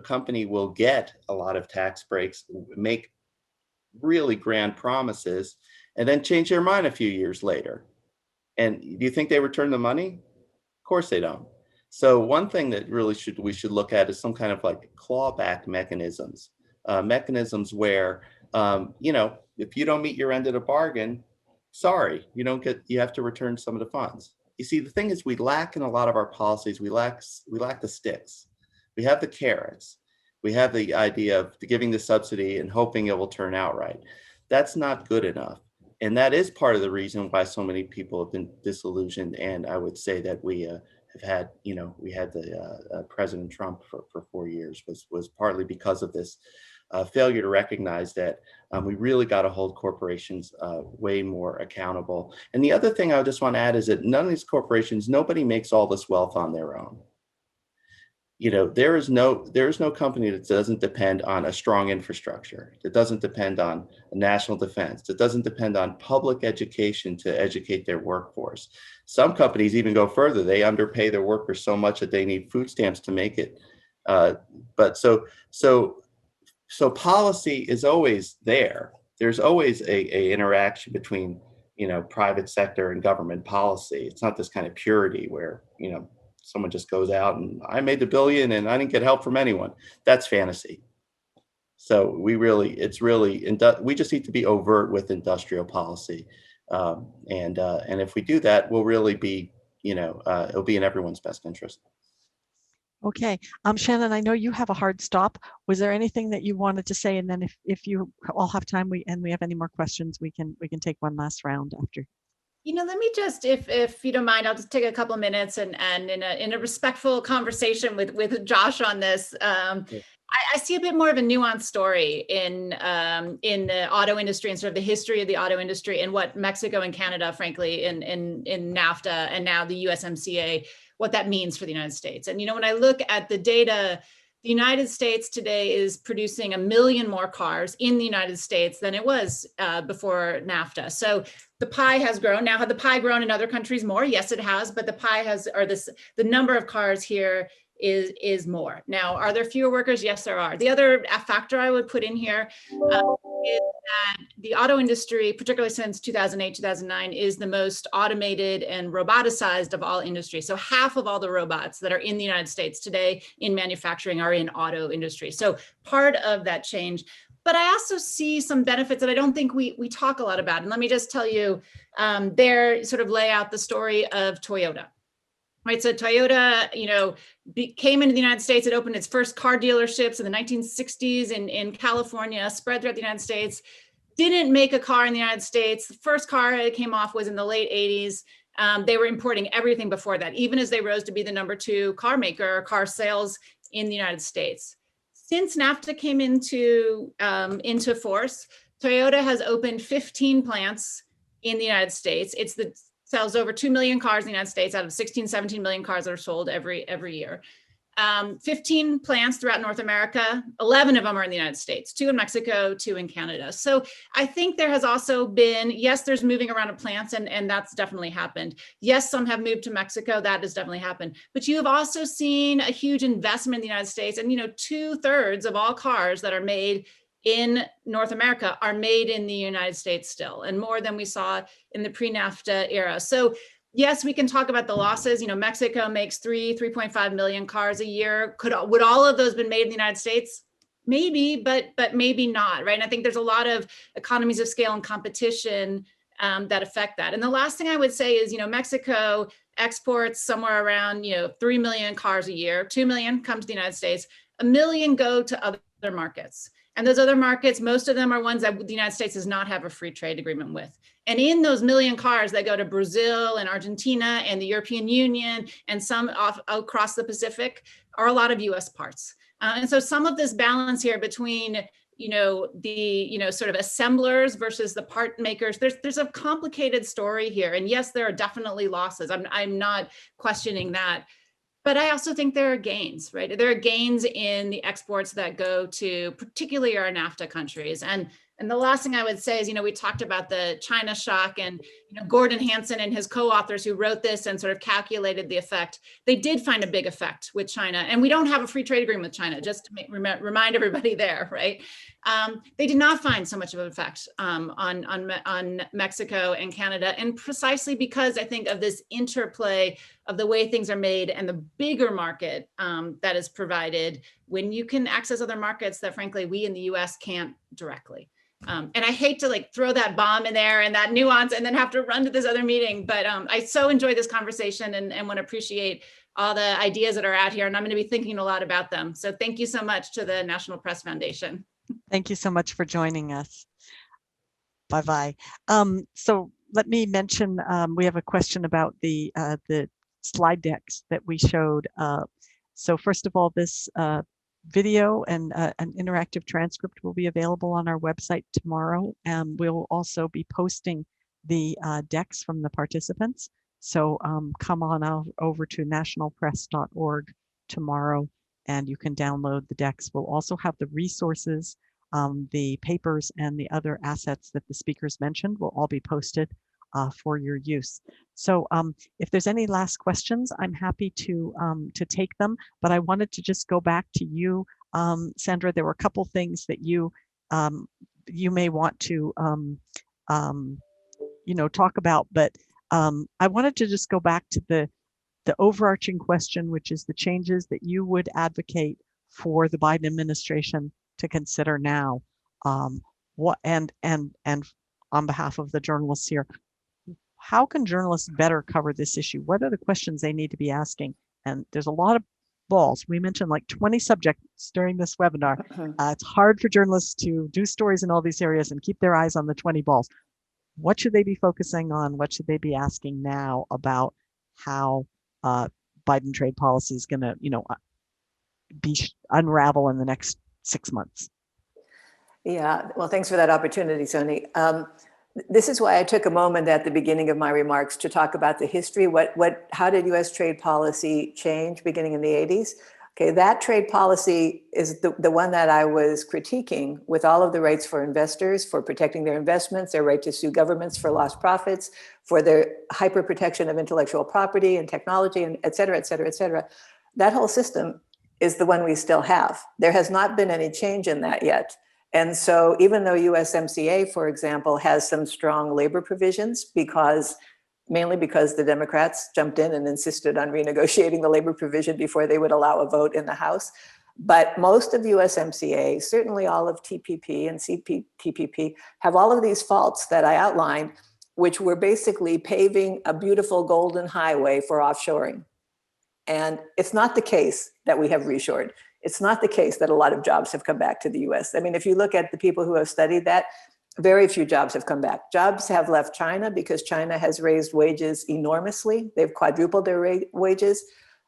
company will get a lot of tax breaks, make really grand promises, and then change their mind a few years later. And do you think they return the money? Of course they don't. So one thing that really we should look at is some kind of like clawback mechanisms, mechanisms where, if you don't meet your end of the bargain, sorry, you have to return some of the funds. You see, the thing is we lack in a lot of our policies, we lack the sticks. We have the carrots. We have the idea of giving the subsidy and hoping it will turn out right. That's not good enough. And that is part of the reason why so many people have been disillusioned. And I would say that we have had, we had the President Trump for 4 years was partly because of this failure to recognize that we really got to hold corporations way more accountable. And the other thing I just want to add is that none of these corporations, nobody makes all this wealth on their own. There is no company that doesn't depend on a strong infrastructure, that doesn't depend on national defense, that doesn't depend on public education to educate their workforce. Some companies even go further. They underpay their workers so much that they need food stamps to make it. But so policy is always there. There's always a interaction between, private sector and government policy. It's not this kind of purity where, someone just goes out and I made $1 billion and I didn't get help from anyone. That's fantasy. So we just need to be overt with industrial policy. And if we do that, we'll really be, it'll be in everyone's best interest. Okay. Shannon, I know you have a hard stop. Was there anything that you wanted to say? And then if you all have time, we have any more questions, we can take one last round after. Let me just, if you don't mind, I'll just take a couple of minutes and in a respectful conversation with Josh on this. I see a bit more of a nuanced story in the auto industry and sort of the history of the auto industry and what Mexico and Canada, frankly, in NAFTA and now the USMCA, what that means for the United States. And when I look at the data, the United States today is producing 1 million more cars in the United States than it was before NAFTA. So the pie has grown. Now, have the pie grown in other countries more? Yes, it has. But the pie the number of cars here is more. Now, are there fewer workers? Yes, there are. The other factor I would put in here is that the auto industry, particularly since 2008, 2009, is the most automated and roboticized of all industries. So half of all the robots that are in the United States today in manufacturing are in auto industry. So part of that change. But I also see some benefits that I don't think we talk a lot about. And let me just tell you, there sort of lay out the story of Toyota. right? So Toyota, came into the United States. It opened its first car dealerships in the 1960s in California, spread throughout the United States. Didn't make a car in the United States. The first car it came off was in the late 80s. They were importing everything before that, even as they rose to be the #2 car maker, car sales in the United States. Since NAFTA came into force, Toyota has opened 15 plants in the United States. Sells over 2 million cars in the United States out of 16, 17 million cars that are sold every year. 15 plants throughout North America, 11 of them are in the United States, 2 in Mexico, 2 in Canada. So I think there has also been, yes, there's moving around of plants and that's definitely happened. Yes, some have moved to Mexico, that has definitely happened. But you have also seen a huge investment in the United States, and 2/3 of all cars that are made in North America are made in the United States still, and more than we saw in the pre-NAFTA era. So yes, we can talk about the losses. Mexico makes 3.5 million cars a year. Would all of those been made in the United States? Maybe, but maybe not, right? And I think there's a lot of economies of scale and competition that affect that. And the last thing I would say is, Mexico exports somewhere around, 3 million cars a year. 2 million come to the United States. 1 million go to other markets. And those other markets, most of them are ones that the United States does not have a free trade agreement with. And in those million cars that go to Brazil and Argentina and the European Union and some across the Pacific are a lot of US parts. And so some of this balance here between the sort of assemblers versus the part makers, there's a complicated story here. And yes, there are definitely losses. I'm not questioning that. But I also think there are gains, right? There are gains in the exports that go to particularly our NAFTA countries. And the last thing I would say is, we talked about the China shock, and Gordon Hanson and his co-authors who wrote this and sort of calculated the effect. They did find a big effect with China, and we don't have a free trade agreement with China, just to remind everybody there, right? They did not find so much of an effect on Mexico and Canada, and precisely because I think of this interplay of the way things are made and the bigger market that is provided when you can access other markets that frankly we in the US can't directly. And I hate to throw that bomb in there and that nuance and then have to run to this other meeting, but I so enjoyed this conversation and want to appreciate all the ideas that are out here, and I'm going to be thinking a lot about them. So thank you so much to the National Press Foundation. Thank you so much for joining us. Bye-bye. So let me mention, we have a question about the slide decks that we showed. So first of all, this video and an interactive transcript will be available on our website tomorrow. We'll also be posting the decks from the participants. So come on over to nationalpress.org tomorrow and you can download the decks. We'll also have the resources, the papers and the other assets that the speakers mentioned will all be posted for your use. So if there's any last questions, I'm happy to take them, but I wanted to just go back to you, Sandra. There were a couple things that you may want to talk about, but I wanted to just go back to the overarching question, which is the changes that you would advocate for the Biden administration to consider now. What and on behalf of the journalists here, how can journalists better cover this issue? What are the questions they need to be asking? And there's a lot of balls. We mentioned like 20 subjects during this webinar. It's hard for journalists to do stories in all these areas and keep their eyes on the 20 balls. What should they be focusing on? What should they be asking now about how Biden trade policy is going to, unravel in the next 6 months? Yeah, well, thanks for that opportunity, Sony. This is why I took a moment at the beginning of my remarks to talk about the history. How did U.S. trade policy change beginning in the 80s? Okay, that trade policy is the one that I was critiquing, with all of the rights for investors, for protecting their investments, their right to sue governments for lost profits, for their hyper protection of intellectual property and technology, and et cetera, et cetera, et cetera. That whole system is the one we still have. There has not been any change in that yet. And so even though USMCA, for example, has some strong labor provisions, mainly because the Democrats jumped in and insisted on renegotiating the labor provision before they would allow a vote in the House. But most of USMCA, certainly all of TPP and CPTPP, have all of these faults that I outlined, which were basically paving a beautiful golden highway for offshoring. And it's not the case that we have reshored. It's not the case that a lot of jobs have come back to the US. I mean, if you look at the people who have studied that, very few jobs have come back. Jobs have left China because China has raised wages enormously. They've quadrupled their wages.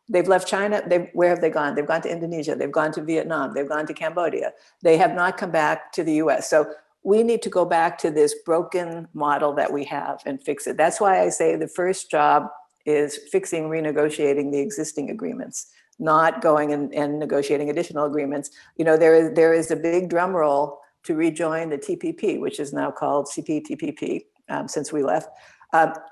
They've left China. Where have they gone? They've gone to Indonesia. They've gone to Vietnam. They've gone to Cambodia. They have not come back to the US. So we need to go back to this broken model that we have and fix it. That's why I say the first job is fixing, renegotiating the existing agreements, not going and negotiating additional agreements. You know, there is a big drum roll to rejoin the TPP, which is now called CPTPP, since we left.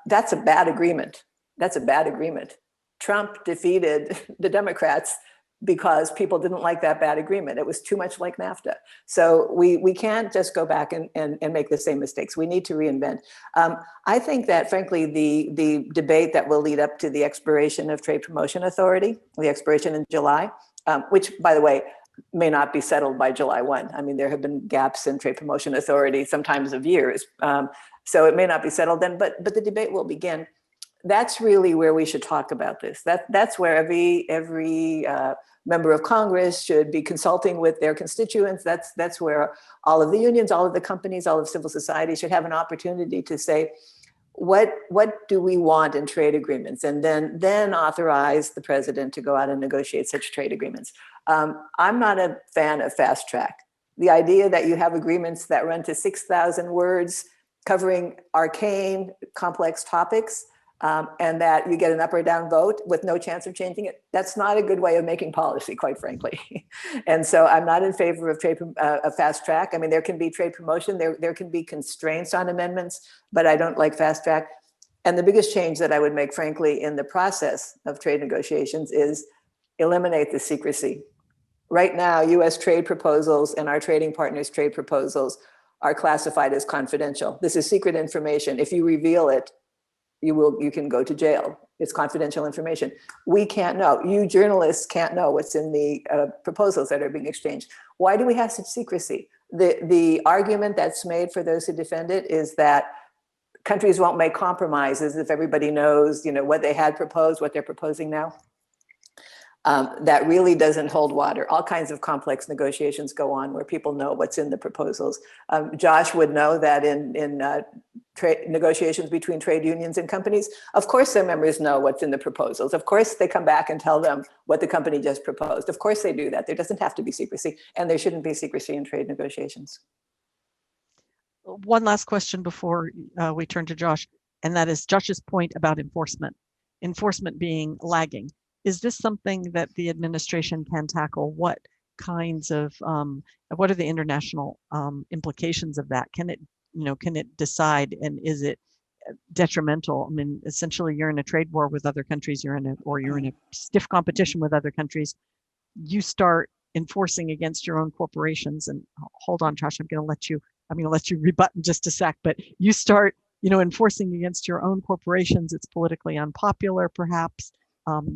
That's a bad agreement. That's a bad agreement. Trump defeated the Democrats because people didn't like that bad agreement. It was too much like NAFTA. So we can't just go back and make the same mistakes. We need to reinvent. I think that, frankly, the debate that will lead up to the expiration of Trade Promotion Authority, the expiration in July, which, by the way, may not be settled by July 1. I mean, there have been gaps in Trade Promotion Authority, sometimes of years. So it may not be settled then, but the debate will begin. That's really where we should talk about this. That's where every member of Congress should be consulting with their constituents. That's where all of the unions, all of the companies, all of civil society should have an opportunity to say, what do we want in trade agreements? And then authorize the president to go out and negotiate such trade agreements. I'm not a fan of fast track. The idea that you have agreements that run to 6,000 words covering arcane, complex topics, and that you get an up or down vote with no chance of changing it, that's not a good way of making policy, quite frankly. And so I'm not in favor of a fast track. I mean, there can be trade promotion, there can be constraints on amendments, but I don't like fast track. And the biggest change that I would make, frankly, in the process of trade negotiations is eliminate the secrecy. Right now, US trade proposals and our trading partners' trade proposals are classified as confidential. This is secret information. If you reveal it, you can go to jail. It's confidential information. We can't know. You journalists can't know what's in the proposals that are being exchanged. Why do we have such secrecy? The argument that's made for those who defend it is that countries won't make compromises if everybody knows, you know, what they had proposed, what they're proposing now. That really doesn't hold water. All kinds of complex negotiations go on where people know what's in the proposals. Josh would know that in negotiations between trade unions and companies, of course their members know what's in the proposals. Of course they come back and tell them what the company just proposed. Of course they do that. There doesn't have to be secrecy, and there shouldn't be secrecy in trade negotiations. One last question before we turn to Josh, and that is Josh's point about enforcement being lagging. Is this something that the administration can tackle? What kinds of, what are the international implications of that? Can it decide, and is it detrimental? I mean, essentially you're in a trade war with other countries, you're in a stiff competition with other countries. You start enforcing against your own corporations, and hold on, Josh, I'm going to let you rebut in just a sec, but you start, enforcing against your own corporations. It's politically unpopular, perhaps.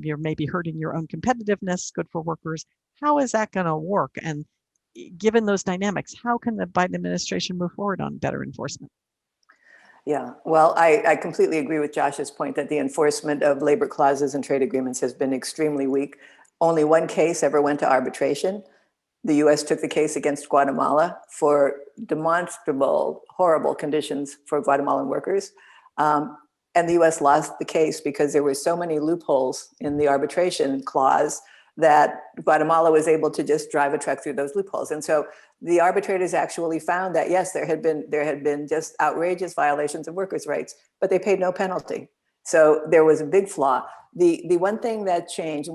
You're maybe hurting your own competitiveness, good for workers. How is that going to work? And given those dynamics, how can the Biden administration move forward on better enforcement? Yeah, well, I completely agree with Josh's point that the enforcement of labor clauses and trade agreements has been extremely weak. Only one case ever went to arbitration. The US took the case against Guatemala for demonstrable, horrible conditions for Guatemalan workers. And the US lost the case because there were so many loopholes in the arbitration clause that Guatemala was able to just drive a truck through those loopholes. And so the arbitrators actually found that, yes, there had been just outrageous violations of workers' rights, but they paid no penalty. So there was a big flaw. The one thing that changed,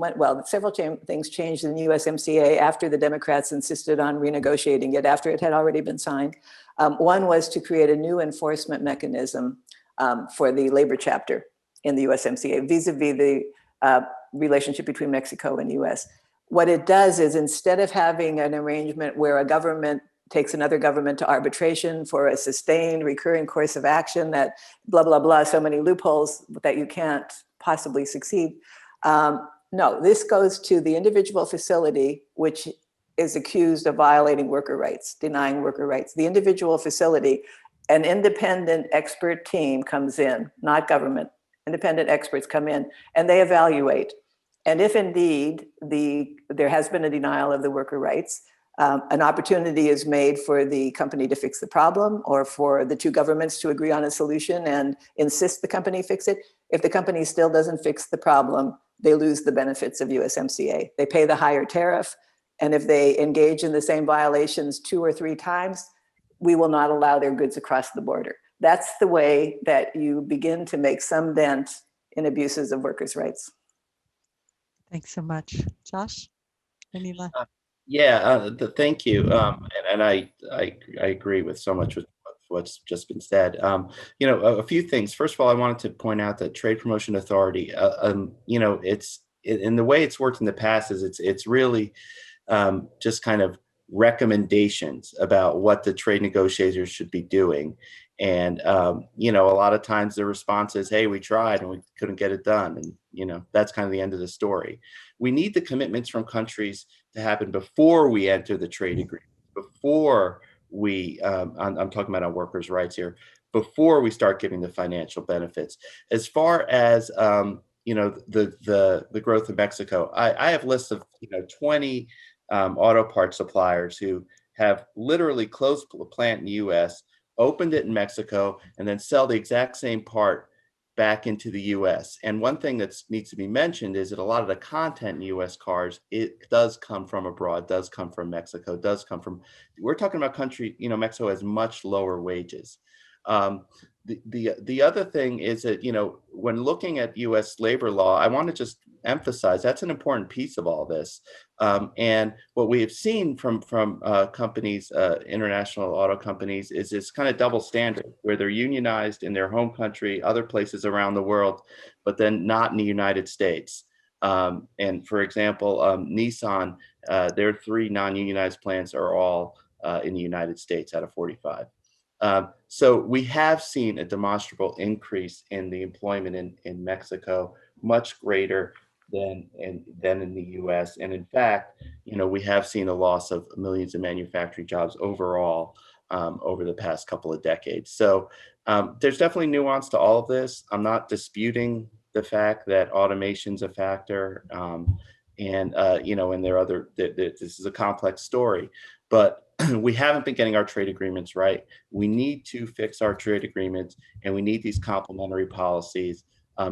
several things changed in the USMCA after the Democrats insisted on renegotiating it, after it had already been signed. One was to create a new enforcement mechanism for the labor chapter in the USMCA vis-a-vis the relationship between Mexico and the US. What it does is, instead of having an arrangement where a government takes another government to arbitration for a sustained recurring course of action that blah, blah, blah, so many loopholes that you can't possibly succeed. No, this goes to the individual facility, which is accused of violating worker rights, denying worker rights. The individual facility, an independent expert team comes in, not government, independent experts come in, and they evaluate, And if indeed there has been a denial of the worker rights, an opportunity is made for the company to fix the problem, or for the two governments to agree on a solution and insist the company fix it. If the company still doesn't fix the problem, they lose the benefits of USMCA. They pay the higher tariff. And if they engage in the same violations 2 or 3 times, we will not allow their goods across the border. That's the way that you begin to make some dent in abuses of workers' rights. Thanks so much. Josh, any last? Thank you. And I agree with so much with what's just been said. A few things. First of all, I wanted to point out that Trade Promotion Authority, it's in the way it's worked in the past is it's really just kind of recommendations about what the trade negotiators should be doing. And, a lot of times the response is, hey, we tried and we couldn't get it done. And, that's kind of the end of the story. We need the commitments from countries to happen before we enter the trade agreement, before we, I'm talking about our workers' rights here, before we start giving the financial benefits. As far as, the growth of Mexico, I have lists of, 20 auto parts suppliers who have literally closed a plant in the US, opened it in Mexico, and then sell the exact same part back into the US. And one thing that needs to be mentioned is that a lot of the content in US cars, it does come from abroad, does come from Mexico, does come from, we're talking about country, Mexico has much lower wages. The other thing is that, when looking at US labor law, I want to just emphasize that's an important piece of all this. And what we have seen from companies, international auto companies, is this kind of double standard where they're unionized in their home country, other places around the world, but then not in the United States. And for example, Nissan, their 3 non-unionized plants are all in the United States out of 45. So we have seen a demonstrable increase in the employment in Mexico, much greater than in the US. And in fact, we have seen a loss of millions of manufacturing jobs overall over the past couple of decades. So there's definitely nuance to all of this. I'm not disputing the fact that automation's a factor. And there are other, this is a complex story, but we haven't been getting our trade agreements right. We need to fix our trade agreements, and we need these complementary policies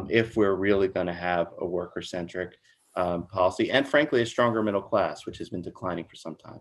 if we're really going to have a worker-centric policy, and frankly, a stronger middle class, which has been declining for some time.